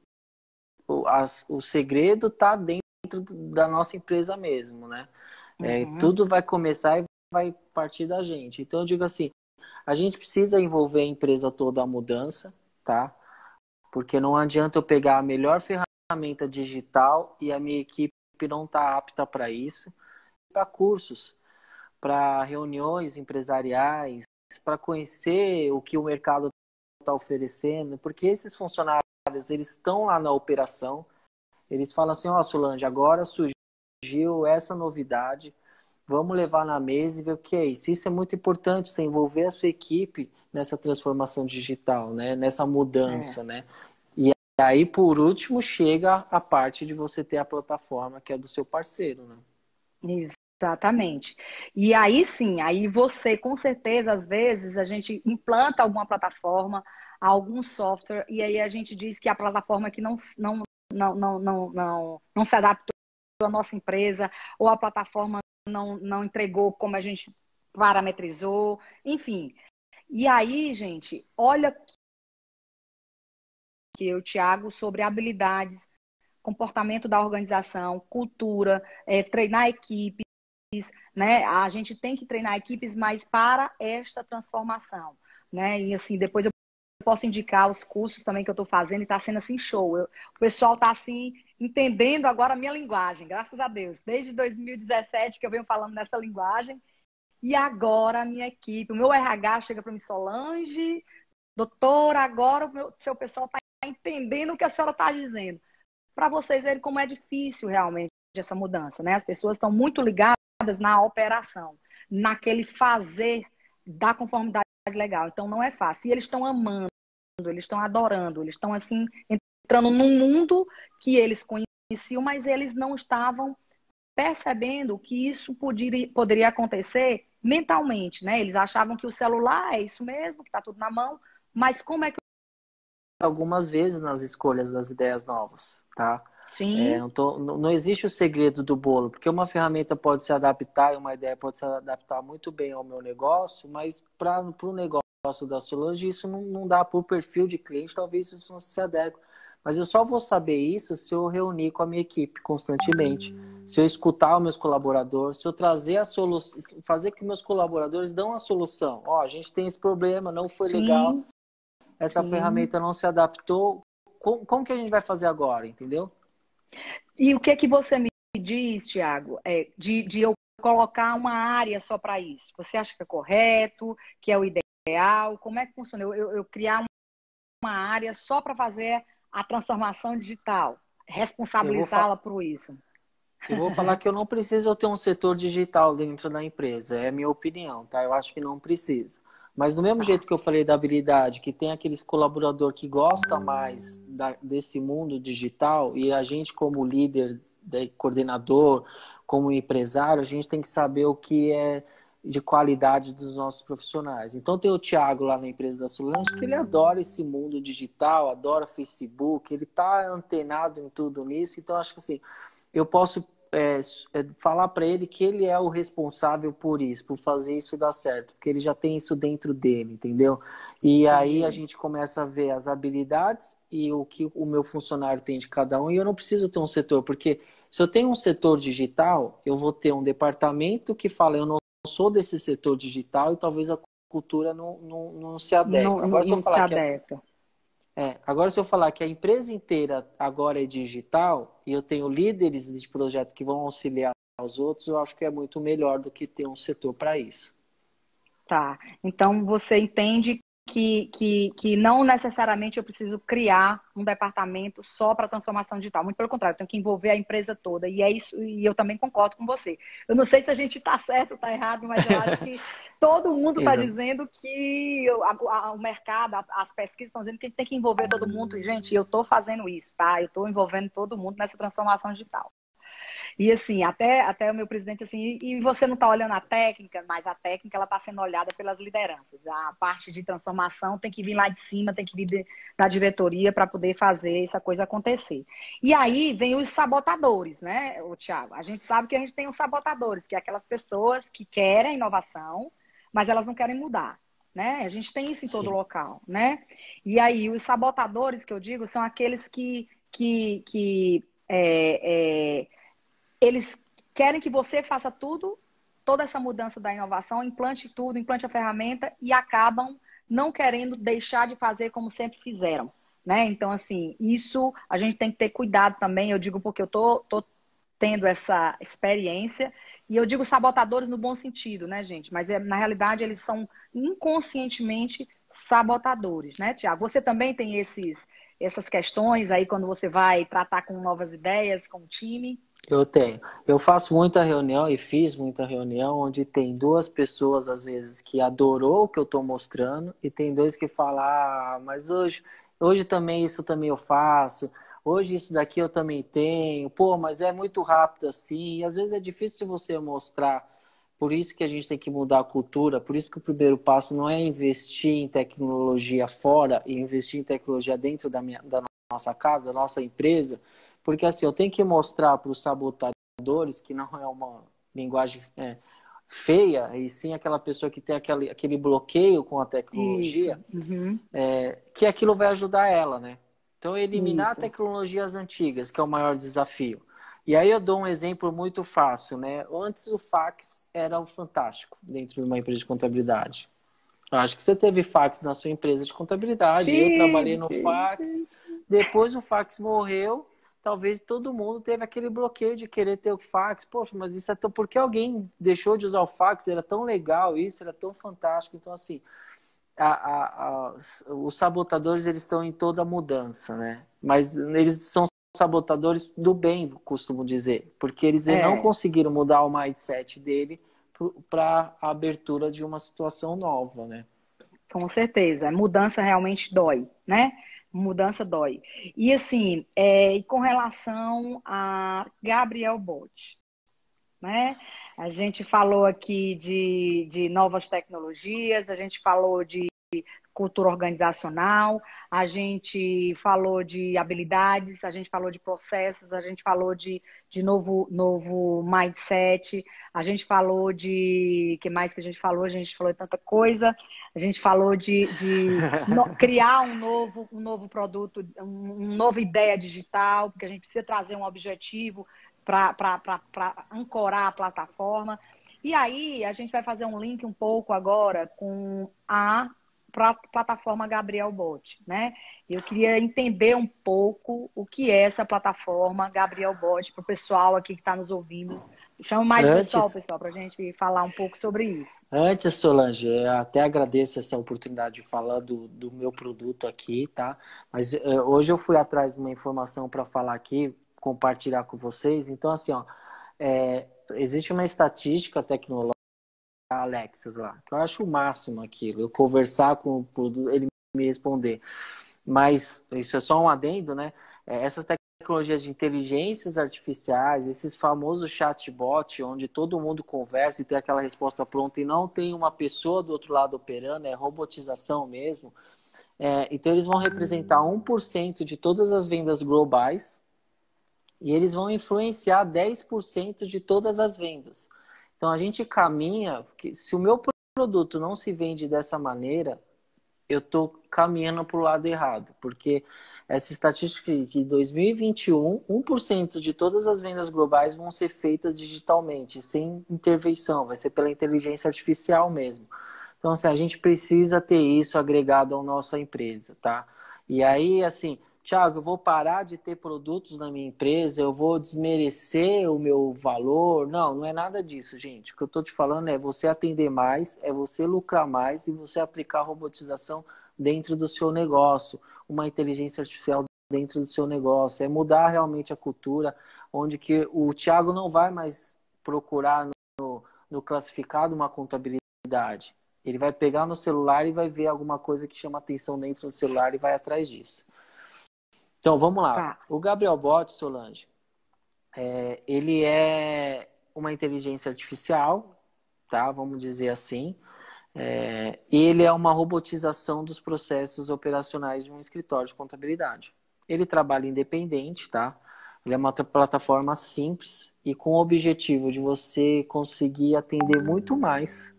o segredo está dentro da nossa empresa mesmo, né? Uhum, Tudo vai começar e vai partir da gente. Então, eu digo assim, a gente precisa envolver a empresa toda a mudança, tá? Porque não adianta eu pegar a melhor ferramenta digital e a minha equipe não está apta para isso. Para cursos, para reuniões empresariais, para conhecer o que o mercado está oferecendo, porque esses funcionários, eles estão lá na operação, eles falam assim, ó, Solange, agora surgiu essa novidade, vamos levar na mesa e ver o que é isso. Isso é muito importante, você envolver a sua equipe nessa transformação digital, né? Nessa é. mudança, né? E aí, por último, chega a parte de você ter a plataforma que é do seu parceiro, né? Exatamente. E aí sim, aí você, com certeza, às vezes, a gente implanta alguma plataforma, algum software, e aí a gente diz que a plataforma que não se adaptou à nossa empresa, ou a plataforma não entregou como a gente parametrizou, enfim. E aí, gente, olha que eu, Thiago, sobre habilidades, comportamento da organização, cultura, treinar equipes, né? A gente tem que treinar equipes mais para esta transformação, né? E assim, depois eu posso indicar os cursos também que eu estou fazendo e está sendo assim show. O pessoal está assim entendendo agora a minha linguagem, graças a Deus. Desde 2017 que eu venho falando nessa linguagem e agora a minha equipe, o meu RH chega para mim, Solange, doutora, agora seu pessoal está entendendo o que a senhora está dizendo. Para vocês verem como é difícil realmente essa mudança, né? As pessoas estão muito ligadas na operação, naquele fazer da conformidade legal. Então não é fácil. E eles estão amando, eles estão adorando, eles estão assim entrando num mundo que eles conheciam, mas eles não estavam percebendo que isso poderia acontecer mentalmente, né? Eles achavam que o celular é isso mesmo, que está tudo na mão, mas como é que Algumas vezes nas escolhas das ideias novas, tá? sim, Não existe o segredo do bolo, porque uma ferramenta pode se adaptar e uma ideia pode se adaptar muito bem ao meu negócio, mas para o negócio da Solange isso não dá para o perfil de cliente, talvez isso não se adeque. Mas eu só vou saber isso se eu reunir com a minha equipe constantemente, se eu escutar os meus colaboradores, se eu trazer a solução, fazer que meus colaboradores dão a solução. Ó, a gente tem esse problema, não foi legal, sim, essa sim. ferramenta não se adaptou, como que a gente vai fazer agora, entendeu? E o que é que você me diz, Tiago, de eu colocar uma área só para isso? Você acha que é correto, que é o ideal? Como é que funciona? Eu criar uma área só para fazer a transformação digital, Eu vou, fa responsabilizá-la por isso. eu vou falar que eu não preciso ter um setor digital dentro da empresa, é a minha opinião, tá? Eu acho que não precisa. Mas do mesmo Tá. jeito que eu falei da habilidade, que tem aqueles colaborador que gosta mais desse mundo digital e a gente como líder, coordenador, como empresário, a gente tem que saber o que é de qualidade dos nossos profissionais. Então tem o Thiago lá na empresa da Solange que ele adora esse mundo digital, adora Facebook, ele tá antenado em tudo nisso, então acho que assim, eu posso falar para ele que ele é o responsável por isso, por fazer isso dar certo, porque ele já tem isso dentro dele, entendeu? E aí a Entendi. gente começa a ver as habilidades e o que o meu funcionário tem de cada um, e eu não preciso ter um setor, porque se eu tenho um setor digital, eu vou ter um departamento que fala, eu não sou desse setor digital e talvez a cultura não se adeque. Não, Agora, se eu não se falar que adapta. agora, se eu falar que a empresa inteira agora é digital e eu tenho líderes de projeto que vão auxiliar os outros, eu acho que é muito melhor do que ter um setor para isso. Tá. Então você entende que não necessariamente eu preciso criar um departamento só para transformação digital. Muito pelo contrário, eu tenho que envolver a empresa toda. E é isso, e eu também concordo com você. Eu não sei se a gente está certo ou está errado, mas eu acho que todo mundo está dizendo que o mercado, as pesquisas estão dizendo que a gente tem que envolver todo mundo. E, gente, eu estou fazendo isso, tá? Eu estou envolvendo todo mundo nessa transformação digital. E assim, até o meu presidente, assim, e você não está olhando a técnica, mas a técnica ela está sendo olhada pelas lideranças. A parte de transformação tem que vir lá de cima, tem que vir da diretoria para poder fazer essa coisa acontecer. E aí vem os sabotadores, né, o Thiago? A gente sabe que a gente tem os sabotadores, que é aquelas pessoas que querem inovação, mas elas não querem mudar. Né? A gente tem isso em todo local, né? E aí, os sabotadores que eu digo são aqueles que eles querem que você faça tudo, toda essa mudança da inovação, implante tudo, implante a ferramenta e acabam não querendo deixar de fazer como sempre fizeram, né? Então, assim, isso a gente tem que ter cuidado também. Eu digo porque eu tô tendo essa experiência e eu digo sabotadores no bom sentido, né, gente? Mas na realidade eles são inconscientemente sabotadores, né, Tiago? Você também tem essas questões aí quando você vai tratar com novas ideias, com o time? Eu tenho. Eu faço muita reunião e fiz muita reunião onde tem duas pessoas, às vezes, que adorou o que eu estou mostrando e tem dois que falam, mas hoje também isso também eu faço, hoje isso daqui eu também tenho, pô, mas é muito rápido assim, e às vezes é difícil você mostrar. Por isso que a gente tem que mudar a cultura, por isso que o primeiro passo não é investir em tecnologia fora e investir em tecnologia dentro da nossa casa, da nossa empresa, porque assim, eu tenho que mostrar para os sabotadores que não é uma linguagem feia, e sim aquela pessoa que tem aquele bloqueio com a tecnologia, que aquilo vai ajudar ela, né? Então, eliminar tecnologias antigas, que é o maior desafio. E aí eu dou um exemplo muito fácil, né? Antes o fax era o fantástico dentro de uma empresa de contabilidade. Eu acho que você teve fax na sua empresa de contabilidade, eu trabalhei no fax, depois o fax morreu, talvez todo mundo teve aquele bloqueio de querer ter o fax. Poxa, mas isso é tão... Por que alguém deixou de usar o fax? Era tão legal isso, era tão fantástico. Então, assim, os sabotadores, eles estão em toda mudança, né? Mas eles são sabotadores do bem, costumo dizer, porque eles não conseguiram mudar o mindset dele para a abertura de uma situação nova, né? Com certeza. Mudança realmente dói, né? Mudança dói. E assim, com relação a Gabriel Bot, né? A gente falou aqui de novas tecnologias, a gente falou de cultura organizacional, a gente falou de habilidades, a gente falou de processos, a gente falou de novo mindset, a gente falou de... que mais que a gente falou? A gente falou de tanta coisa, a gente falou de criar um novo produto, uma nova ideia digital, porque a gente precisa trazer um objetivo para ancorar a plataforma. E aí, a gente vai fazer um link um pouco agora com a plataforma Gabriel Bot, né? Eu queria entender um pouco o que é essa plataforma Gabriel Bot para o pessoal aqui que está nos ouvindo. Chamo mais pessoal, para a gente falar um pouco sobre isso. Antes, Solange, eu até agradeço essa oportunidade de falar do meu produto aqui, tá? Mas hoje eu fui atrás de uma informação para falar aqui, compartilhar com vocês. Então, assim, ó, existe uma estatística tecnológica, a Alexa lá, que eu acho o máximo aquilo, eu conversar com o produto, ele me responder. Mas isso é só um adendo, né? Essas tecnologias de inteligências artificiais, esses famosos chatbot, onde todo mundo conversa e tem aquela resposta pronta e não tem uma pessoa do outro lado operando, é robotização mesmo. Então eles vão representar 1% de todas as vendas globais e eles vão influenciar 10% de todas as vendas. Então a gente caminha, se o meu produto não se vende dessa maneira, eu estou caminhando para o lado errado, porque essa estatística que em 2021, 1% de todas as vendas globais vão ser feitas digitalmente, sem intervenção, vai ser pela inteligência artificial mesmo. Então, assim, a gente precisa ter isso agregado à nossa empresa, tá? E aí, assim, Thiago, eu vou parar de ter produtos na minha empresa, eu vou desmerecer o meu valor. Não, não é nada disso, gente. O que eu estou te falando é você atender mais, é você lucrar mais e você aplicar a robotização dentro do seu negócio, uma inteligência artificial dentro do seu negócio, é mudar realmente a cultura, onde que o Thiago não vai mais procurar no classificado uma contabilidade. Ele vai pegar no celular e vai ver alguma coisa que chama atenção dentro do celular e vai atrás disso. Então, vamos lá. Tá. O Gabriel Bot, Solange, ele é uma inteligência artificial, tá? Vamos dizer assim. E ele é uma robotização dos processos operacionais de um escritório de contabilidade. Ele trabalha independente, tá? Ele é uma plataforma simples e com o objetivo de você conseguir atender muito mais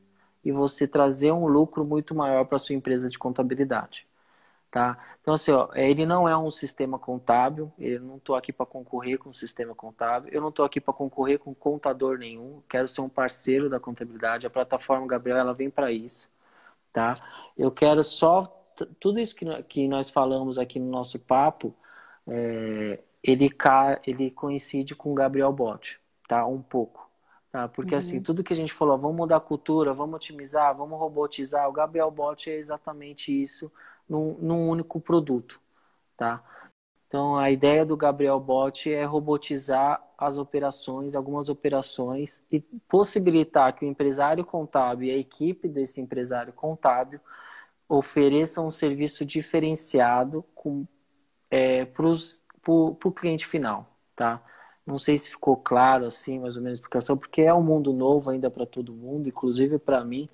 e você trazer um lucro muito maior para sua empresa de contabilidade, tá? Então, assim, ó, ele não é um sistema contábil, eu não estou aqui para concorrer com o sistema contábil, eu não estou aqui para concorrer com contador nenhum, quero ser um parceiro da contabilidade, a plataforma Gabriel, ela vem para isso, tá? Eu quero só, tudo isso que nós falamos aqui no nosso papo, ele coincide com o Gabriel Bot, tá? Um pouco. Tá? Porque assim, Uhum. tudo que a gente falou, vamos mudar a cultura, vamos otimizar, vamos robotizar, o Gabriel Bot é exatamente isso num único produto, tá? Então, a ideia do Gabriel Bot é robotizar as operações, algumas operações, e possibilitar que o empresário contábil e a equipe desse empresário contábil ofereçam um serviço diferenciado para o cliente final, tá? Não sei se ficou claro assim, mais ou menos a explicação, porque é um mundo novo ainda para todo mundo, inclusive para mim.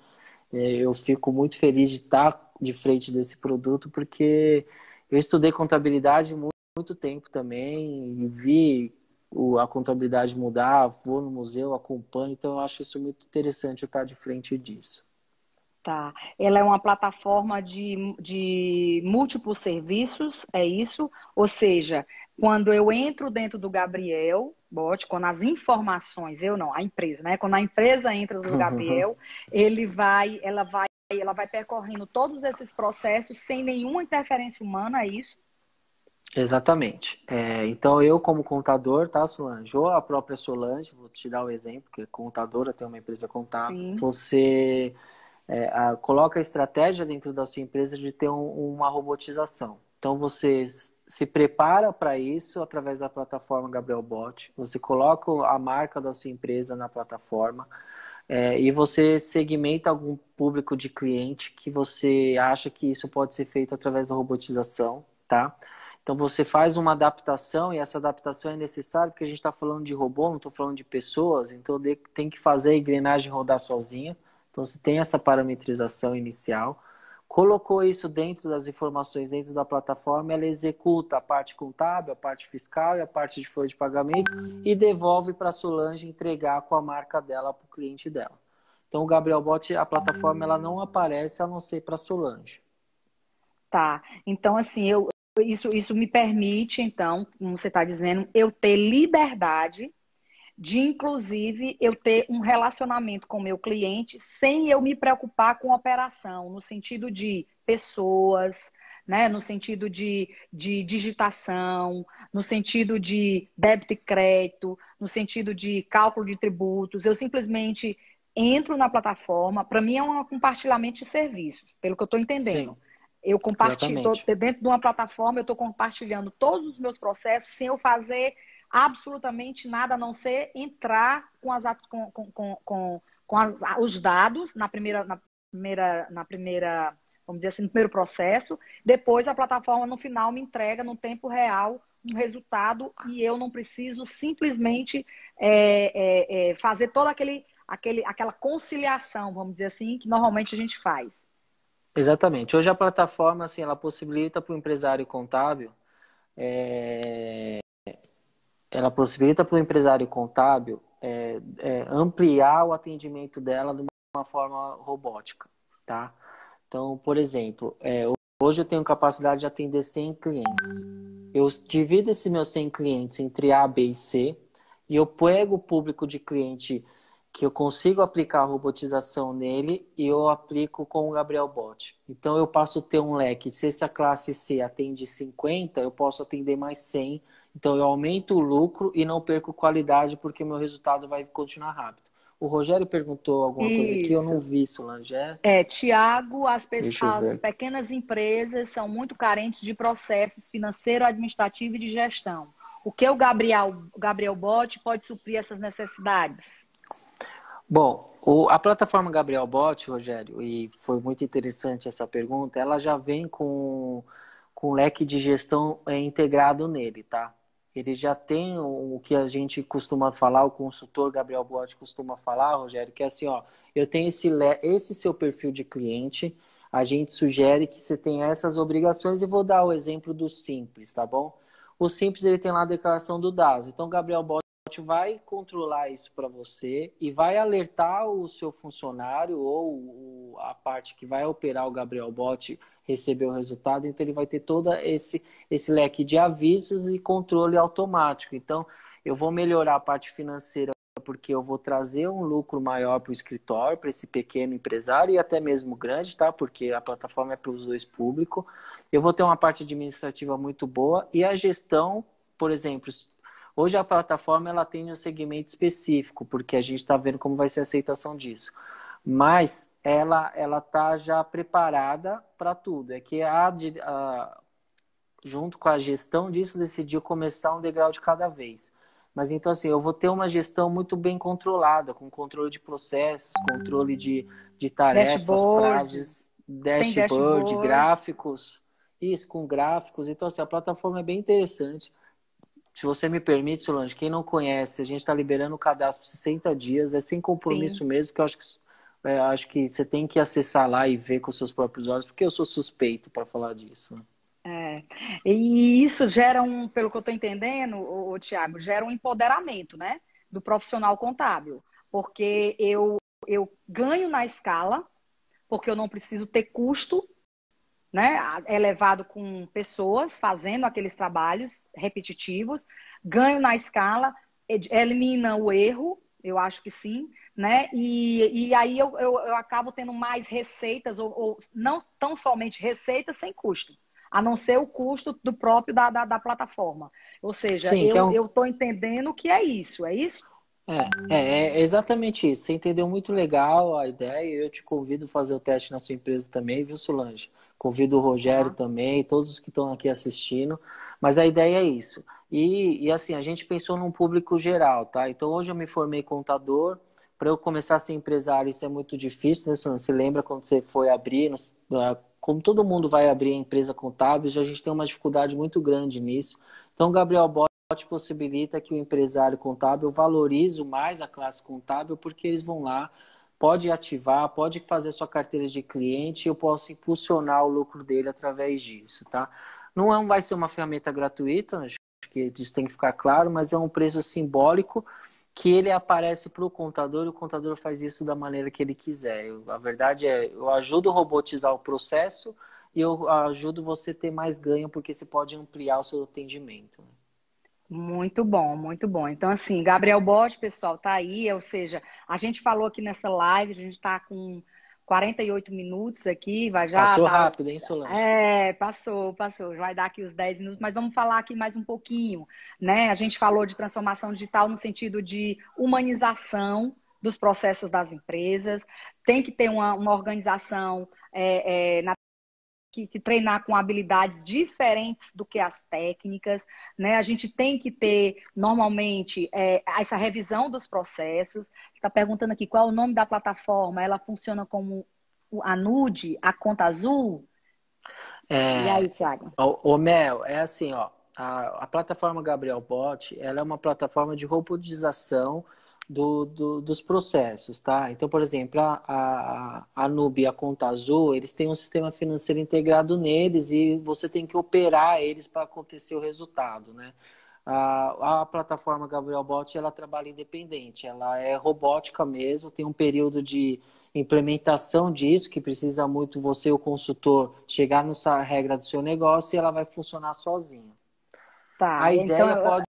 Eu fico muito feliz de estar de frente desse produto, porque eu estudei contabilidade muito tempo também e vi a contabilidade mudar, vou no museu, acompanho, então eu acho isso muito interessante eu estar de frente disso. Tá. Ela é uma plataforma de múltiplos serviços, é isso? Ou seja, quando eu entro dentro do Gabriel Bot, quando as informações, eu não, a empresa, né? Quando a empresa entra do Gabriel, ela vai percorrendo todos esses processos sem nenhuma interferência humana, é isso? Exatamente. Então, eu como contador, tá, Solange? Ou a própria Solange, vou te dar o exemplo, que é contadora, tem uma empresa contábil. Sim. Você coloca a estratégia dentro da sua empresa de ter uma robotização. Então, você se prepara para isso através da plataforma Gabriel Bot. Você coloca a marca da sua empresa na plataforma e você segmenta algum público de cliente que você acha que isso pode ser feito através da robotização, tá? Então você faz uma adaptação e essa adaptação é necessária porque a gente está falando de robô, não estou falando de pessoas, então tem que fazer a engrenagem rodar sozinha. Então você tem essa parametrização inicial, colocou isso dentro das informações dentro da plataforma, ela executa a parte contábil, a parte fiscal e a parte de folha de pagamento e devolve para a Solange entregar com a marca dela para o cliente dela. Então o Gabriel Bot, a plataforma, ela não aparece a não ser para a Solange. Tá. Então, assim, isso me permite, então, como você está dizendo, eu ter liberdade de, inclusive, eu ter um relacionamento com o meu cliente sem eu me preocupar com operação, no sentido de pessoas, né? No sentido de digitação, no sentido de débito e crédito, no sentido de cálculo de tributos. Eu simplesmente entro na plataforma, para mim é um compartilhamento de serviços, pelo que eu estou Sim, entendendo. Eu compartilho, exatamente. dentro de uma plataforma, eu estou compartilhando todos os meus processos sem eu fazer absolutamente nada a não ser entrar com os dados na primeira, vamos dizer assim, no primeiro processo. Depois a plataforma no final me entrega no tempo real um resultado e eu não preciso simplesmente fazer toda aquela conciliação, vamos dizer assim, que normalmente a gente faz. Exatamente. Hoje a plataforma, assim, ela possibilita para o empresário contábil é, ela possibilita para o empresário contábil ampliar o atendimento dela de uma forma robótica, tá? Então, por exemplo, hoje eu tenho capacidade de atender 100 clientes. Eu divido esses meus 100 clientes entre A, B e C e eu pego o público de cliente que eu consigo aplicar a robotização nele e eu aplico com o Gabriel Bot. Então, eu passo a ter um leque. Se essa classe C atende 50, eu posso atender mais 100. Então, eu aumento o lucro e não perco qualidade porque meu resultado vai continuar rápido. O Rogério perguntou alguma coisa aqui, eu não Isso. vi, Solange. Tiago, Deixa eu as ver. pequenas empresas são muito carentes de processos financeiro, administrativo e de gestão. O que o Gabriel Bot pode suprir essas necessidades? Bom, a plataforma Gabriel Bot, Rogério, e foi muito interessante essa pergunta, ela já vem com leque de gestão integrado nele, tá? Ele já tem o que a gente costuma falar, o consultor Gabriel Bot costuma falar, Rogério, que é assim, ó, eu tenho esse seu perfil de cliente, a gente sugere que você tenha essas obrigações e vou dar o exemplo do Simples, tá bom? O Simples, ele tem lá a declaração do DAS, então o Gabriel Bot vai controlar isso para você e vai alertar o seu funcionário ou a parte que vai operar o Gabriel Bot receber o resultado, então ele vai ter todo esse leque de avisos e controle automático. Então, eu vou melhorar a parte financeira porque eu vou trazer um lucro maior para o escritório, para esse pequeno empresário e até mesmo grande, tá? Porque a plataforma é para os dois públicos. Eu vou ter uma parte administrativa muito boa e a gestão, por exemplo, hoje a plataforma ela tem um segmento específico, porque a gente está vendo como vai ser a aceitação disso. Mas ela tá já preparada para tudo. É que junto com a gestão disso, decidiu começar um degrau de cada vez. Mas então, assim, eu vou ter uma gestão muito bem controlada, com controle de processos, controle de tarefas, prazos, Dashboards. Tem dashboard, dashboards. gráficos, isso, com gráficos. Então, assim, a plataforma é bem interessante. Se você me permite, Solange, quem não conhece, a gente está liberando o cadastro por 60 dias, é sem Sim. compromisso mesmo, porque eu acho que você tem que acessar lá e ver com seus próprios olhos, porque eu sou suspeito para falar disso, né? É. E isso gera pelo que eu estou entendendo, Tiago, gera um empoderamento, né, do profissional contábil. Porque eu ganho na escala, porque eu não preciso ter custo, né, elevado com pessoas fazendo aqueles trabalhos repetitivos, ganho na escala, elimina o erro, eu acho que sim, né? E aí eu acabo tendo mais receitas, ou não tão somente receitas sem custo, a não ser o custo do próprio da plataforma. Ou seja, Sim, que é eu estou entendendo que é isso, é isso? é exatamente isso. Você entendeu muito legal a ideia. Eu te convido a fazer o teste na sua empresa também, viu, Solange? Convido o Rogério Tá. também, todos os que estão aqui assistindo. Mas a ideia é isso. E assim, a gente pensou num público geral, tá? Então hoje eu me formei contador. Para eu começar a ser empresário, isso é muito difícil, né, Solange? Você lembra quando você foi abrir, como todo mundo vai abrir a empresa contábil, já a gente tem uma dificuldade muito grande nisso. Então, Gabriel possibilita que o empresário contábil valorize mais a classe contábil, porque eles vão lá, pode ativar, pode fazer sua carteira de cliente e eu posso impulsionar o lucro dele através disso, tá? Não vai ser uma ferramenta gratuita, acho que isso tem que ficar claro, mas é um preço simbólico que ele aparece para o contador e o contador faz isso da maneira que ele quiser. A verdade é, eu ajudo a robotizar o processo e eu ajudo você a ter mais ganho, porque você pode ampliar o seu atendimento. Muito bom, muito bom. Então, assim, Gabriel Bot, pessoal, tá aí, ou seja, a gente falou aqui nessa live, a gente está com 48 minutos aqui, vai já Passou dar. rápido, hein, Solange? Passou, vai dar aqui os 10 minutos, mas vamos falar aqui mais um pouquinho, né? A gente falou de transformação digital no sentido de humanização dos processos das empresas, tem que ter uma organização na que treinar com habilidades diferentes do que as técnicas, né? A gente tem que ter, normalmente, essa revisão dos processos. Está perguntando aqui qual é o nome da plataforma. Ela funciona como a Nude, a Conta Azul? E aí, É, Thiago? Mel, é assim, ó, a plataforma Gabriel Bot, ela é uma plataforma de robotização dos processos, tá? Então, por exemplo, a Nube e a Conta Azul, eles têm um sistema financeiro integrado neles e você tem que operar eles para acontecer o resultado, né? A plataforma Gabriel Bot, ela trabalha independente, ela é robótica mesmo, tem um período de implementação disso, que precisa muito você, o consultor, chegar nessa regra do seu negócio e ela vai funcionar sozinha. A Tá, então, ideia pode,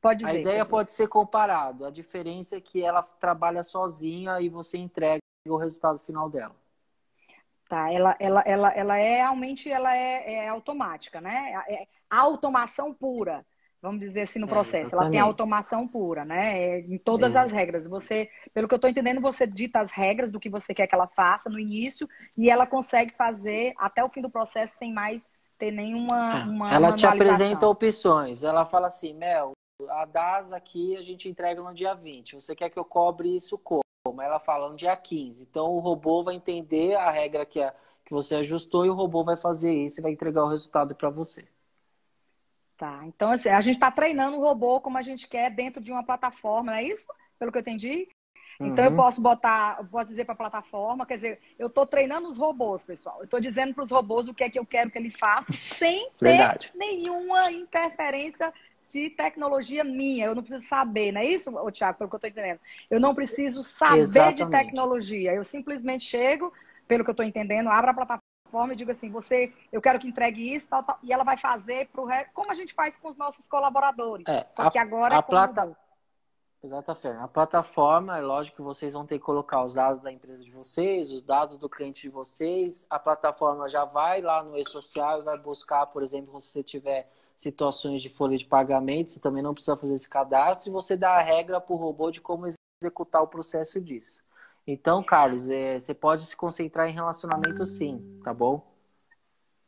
pode a dizer, ideia pode dizer. pode ser comparado. A diferença é que ela trabalha sozinha e você entrega o resultado final dela. Tá, ela é realmente ela é automática, né? A automação pura, vamos dizer assim, no processo. Ela tem Exatamente. automação pura, né? Em todas Ex as regras. Você, pelo que eu estou entendendo, você dita as regras do que você quer que ela faça no início e ela consegue fazer até o fim do processo sem mais ter nenhuma uma Ela te apresenta manualização. opções. Ela fala assim, Mel, a DAS aqui a gente entrega no dia 20. Você quer que eu cobre isso como? Ela fala no dia 15. Então o robô vai entender a regra que você ajustou e o robô vai fazer isso e vai entregar o resultado para você. Tá. Então, assim, a gente está treinando o robô como a gente quer dentro de uma plataforma, não é isso? Pelo que eu entendi? Então eu Uhum. posso botar, eu posso dizer para a plataforma, quer dizer, eu estou treinando os robôs, pessoal. Eu estou dizendo para os robôs o que é que eu quero que ele faça, sem ter Verdade. nenhuma interferência de tecnologia minha. Eu não preciso saber, não é isso, Thiago, pelo que eu estou entendendo? Eu não preciso saber de Exatamente. tecnologia. Eu simplesmente chego, pelo que eu estou entendendo, abro a plataforma e digo assim, eu quero que entregue isso, tal, tal, e ela vai fazer para o resto, como a gente faz com os nossos colaboradores. É, Só que agora é a com o plata, robô. Exatamente. A plataforma, é lógico que vocês vão ter que colocar os dados da empresa de vocês, os dados do cliente de vocês. A plataforma já vai lá no e-social e vai buscar, por exemplo, se você tiver situações de folha de pagamento, você também não precisa fazer esse cadastro e você dá a regra para o robô de como executar o processo disso. Então, Carlos, você pode se concentrar em relacionamento sim, tá bom?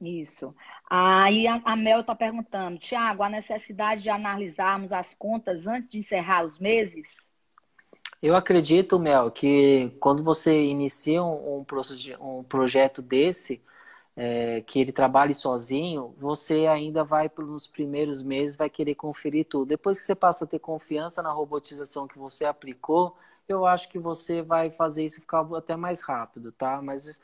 Isso. Aí a Mel está perguntando, Tiago, a necessidade de analisarmos as contas antes de encerrar os meses? Eu acredito, Mel, que quando você inicia um projeto desse, que ele trabalhe sozinho, você ainda vai, nos primeiros meses, vai querer conferir tudo. Depois que você passa a ter confiança na robotização que você aplicou, eu acho que você vai fazer isso ficar até mais rápido, tá? Mas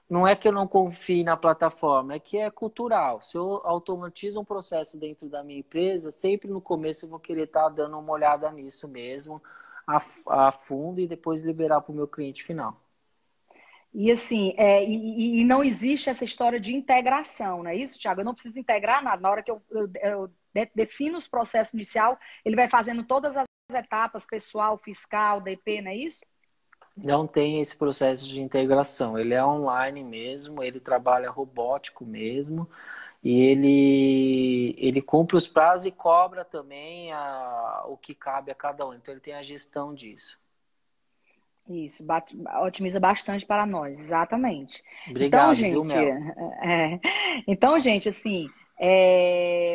não é que eu não confie na plataforma, é que é cultural. Se eu automatizo um processo dentro da minha empresa, sempre no começo eu vou querer estar dando uma olhada nisso mesmo, a fundo, e depois liberar para o meu cliente final. E assim, e não existe essa história de integração, não é isso, Tiago? Eu não preciso integrar nada. Na hora que eu defino os processos inicial, ele vai fazendo todas as etapas, pessoal, fiscal, DP, não é isso? Não tem esse processo de integração. Ele é online mesmo, ele trabalha robótico mesmo, e ele cumpre os prazos e cobra também o que cabe a cada um. Então ele tem a gestão disso. Isso, otimiza bastante para nós, exatamente. Então, Obrigado, viu, gente, Mel? então, gente, assim,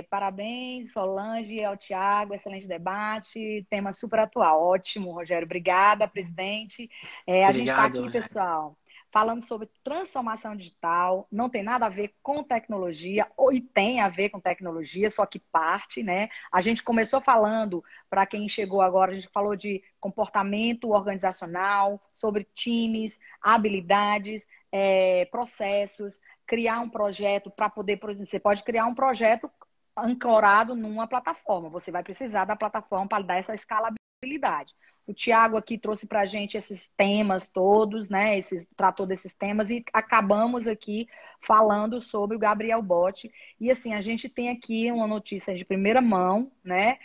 parabéns, Solange, e ao Tiago, excelente debate, tema super atual, ótimo, Rogério, obrigada, presidente. A gente está Obrigado, aqui, Rogério. pessoal, falando sobre transformação digital, não tem nada a ver com tecnologia, e tem a ver com tecnologia, só que parte, né? A gente começou falando, para quem chegou agora, a gente falou de comportamento organizacional, sobre times, habilidades, processos, criar um projeto para poder, por exemplo, você pode criar um projeto ancorado numa plataforma. Você vai precisar da plataforma para dar essa escalabilidade. O Tiago aqui trouxe para a gente esses temas todos, né? Tratou desses temas e acabamos aqui falando sobre o Gabriel Bot. E assim, a gente tem aqui uma notícia de primeira mão, né?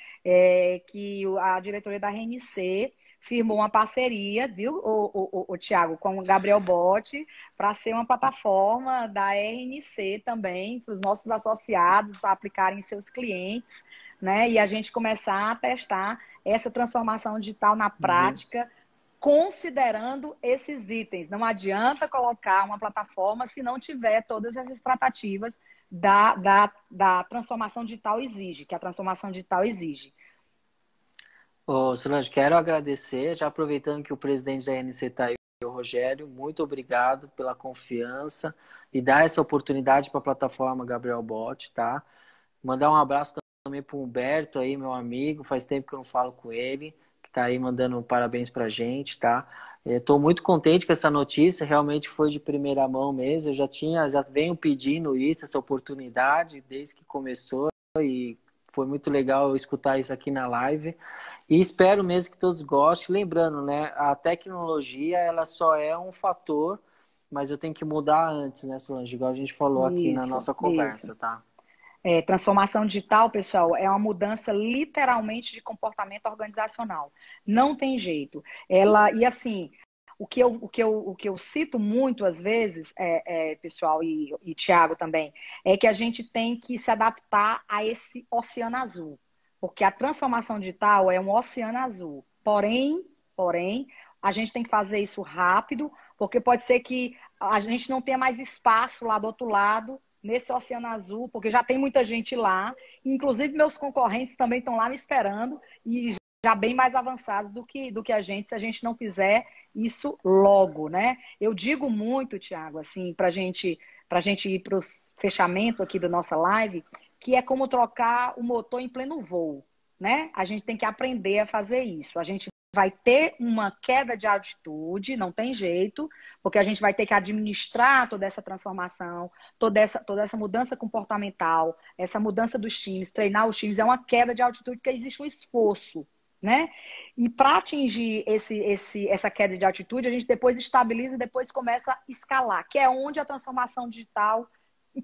Que a diretoria da RNC firmou uma parceria, viu, o Tiago, com o Gabriel Bot, para ser uma plataforma da RNC também, para os nossos associados aplicarem em seus clientes, né? E a gente começar a testar essa transformação digital na Uhum. prática, considerando esses itens. Não adianta colocar uma plataforma se não tiver todas essas tratativas da transformação digital exige, que a transformação digital exige. Ô, Solange, quero agradecer, já aproveitando que o presidente da ANC está aí, o Rogério, muito obrigado pela confiança e dar essa oportunidade para a plataforma Gabriel Bot, tá? Mandar um abraço também para o Humberto aí, meu amigo, faz tempo que eu não falo com ele, que está aí mandando um parabéns para a gente, tá? Estou muito contente com essa notícia, realmente foi de primeira mão mesmo, já venho pedindo isso, essa oportunidade, desde que começou, e foi muito legal eu escutar isso aqui na live. E espero mesmo que todos gostem. Lembrando, né, a tecnologia ela só é um fator, mas eu tenho que mudar antes, né, Solange? Igual a gente falou aqui na Isso, nossa isso. conversa, tá? Transformação digital, pessoal, é uma mudança literalmente de comportamento organizacional. Não tem jeito. E assim, o que eu cito muito às vezes, pessoal, e Tiago também, é que a gente tem que se adaptar a esse oceano azul. porque a transformação digital é um oceano azul. Porém, a gente tem que fazer isso rápido, porque pode ser que a gente não tenha mais espaço lá do outro lado, nesse oceano azul, porque já tem muita gente lá, inclusive meus concorrentes também estão lá me esperando, e já bem mais avançados do que a gente, se a gente não fizer isso logo, né? Eu digo muito, Thiago, assim, para gente ir para o fechamento aqui da nossa live, que é como trocar o motor em pleno voo, né? A gente tem que aprender a fazer isso. A gente vai ter uma queda de altitude, não tem jeito, porque a gente vai ter que administrar toda essa transformação, toda essa mudança comportamental, essa mudança dos times, treinar os times, é uma queda de altitude porque existe um esforço, né? E para atingir essa queda de altitude, a gente depois estabiliza e depois começa a escalar, que é onde a transformação digital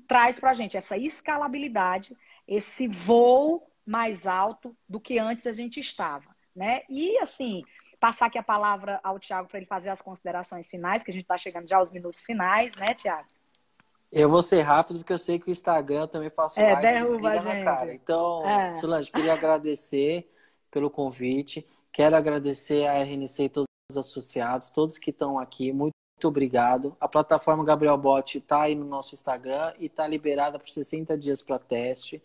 traz para a gente essa escalabilidade, esse voo mais alto do que antes a gente estava, né? E, assim, passar aqui a palavra ao Thiago para ele fazer as considerações finais, que a gente está chegando já aos minutos finais, né, Thiago? Eu vou ser rápido, porque eu sei que o Instagram eu também faço live e Derruba a desliga na cara. gente. Então, Solange, queria agradecer pelo convite. Quero agradecer a RNC e todos os associados, todos que estão aqui. Muito obrigado. A plataforma Gabriel Bot está aí no nosso Instagram e está liberada por 60 dias para teste.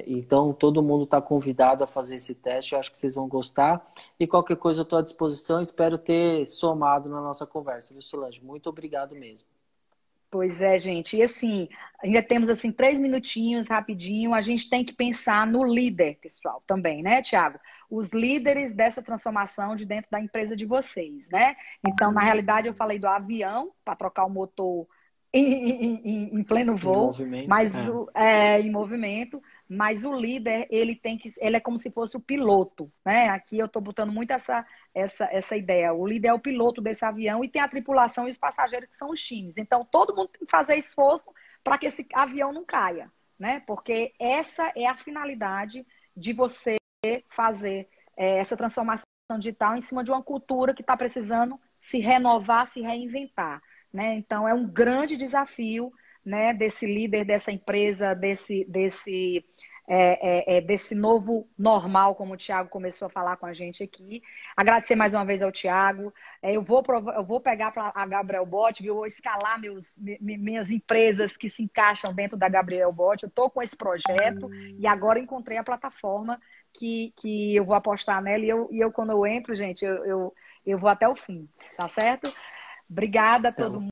Então, todo mundo está convidado a fazer esse teste. Eu acho que vocês vão gostar. E qualquer coisa eu estou à disposição. Espero ter somado na nossa conversa, viu, Solange? Muito obrigado mesmo. Pois é, gente. E assim, ainda temos assim 3 minutinhos, rapidinho. A gente tem que pensar no líder, pessoal, também, né, Thiago? Os líderes dessa transformação de dentro da empresa de vocês, né? Então, na realidade, eu falei do avião para trocar o motor em pleno Em voo, movimento. mas em movimento. Mas o líder, ele é como se fosse o piloto, né? Aqui eu estou botando muito essa ideia. O líder é o piloto desse avião e tem a tripulação e os passageiros que são os times. Então, todo mundo tem que fazer esforço para que esse avião não caia, né? Porque essa é a finalidade de você fazer essa transformação digital em cima de uma cultura que está precisando se renovar, se reinventar, né? Então, é um grande desafio, né, desse líder, dessa empresa, desse novo normal, como o Thiago começou a falar com a gente aqui. Agradecer mais uma vez ao Thiago. Eu vou pegar para a Gabriel Bot, eu vou escalar minhas empresas que se encaixam dentro da Gabriel Bot. Eu estou com esse projeto e agora encontrei a plataforma que eu vou apostar nela. E eu quando eu entro, gente, eu vou até o fim, tá certo? Obrigada a todo mundo.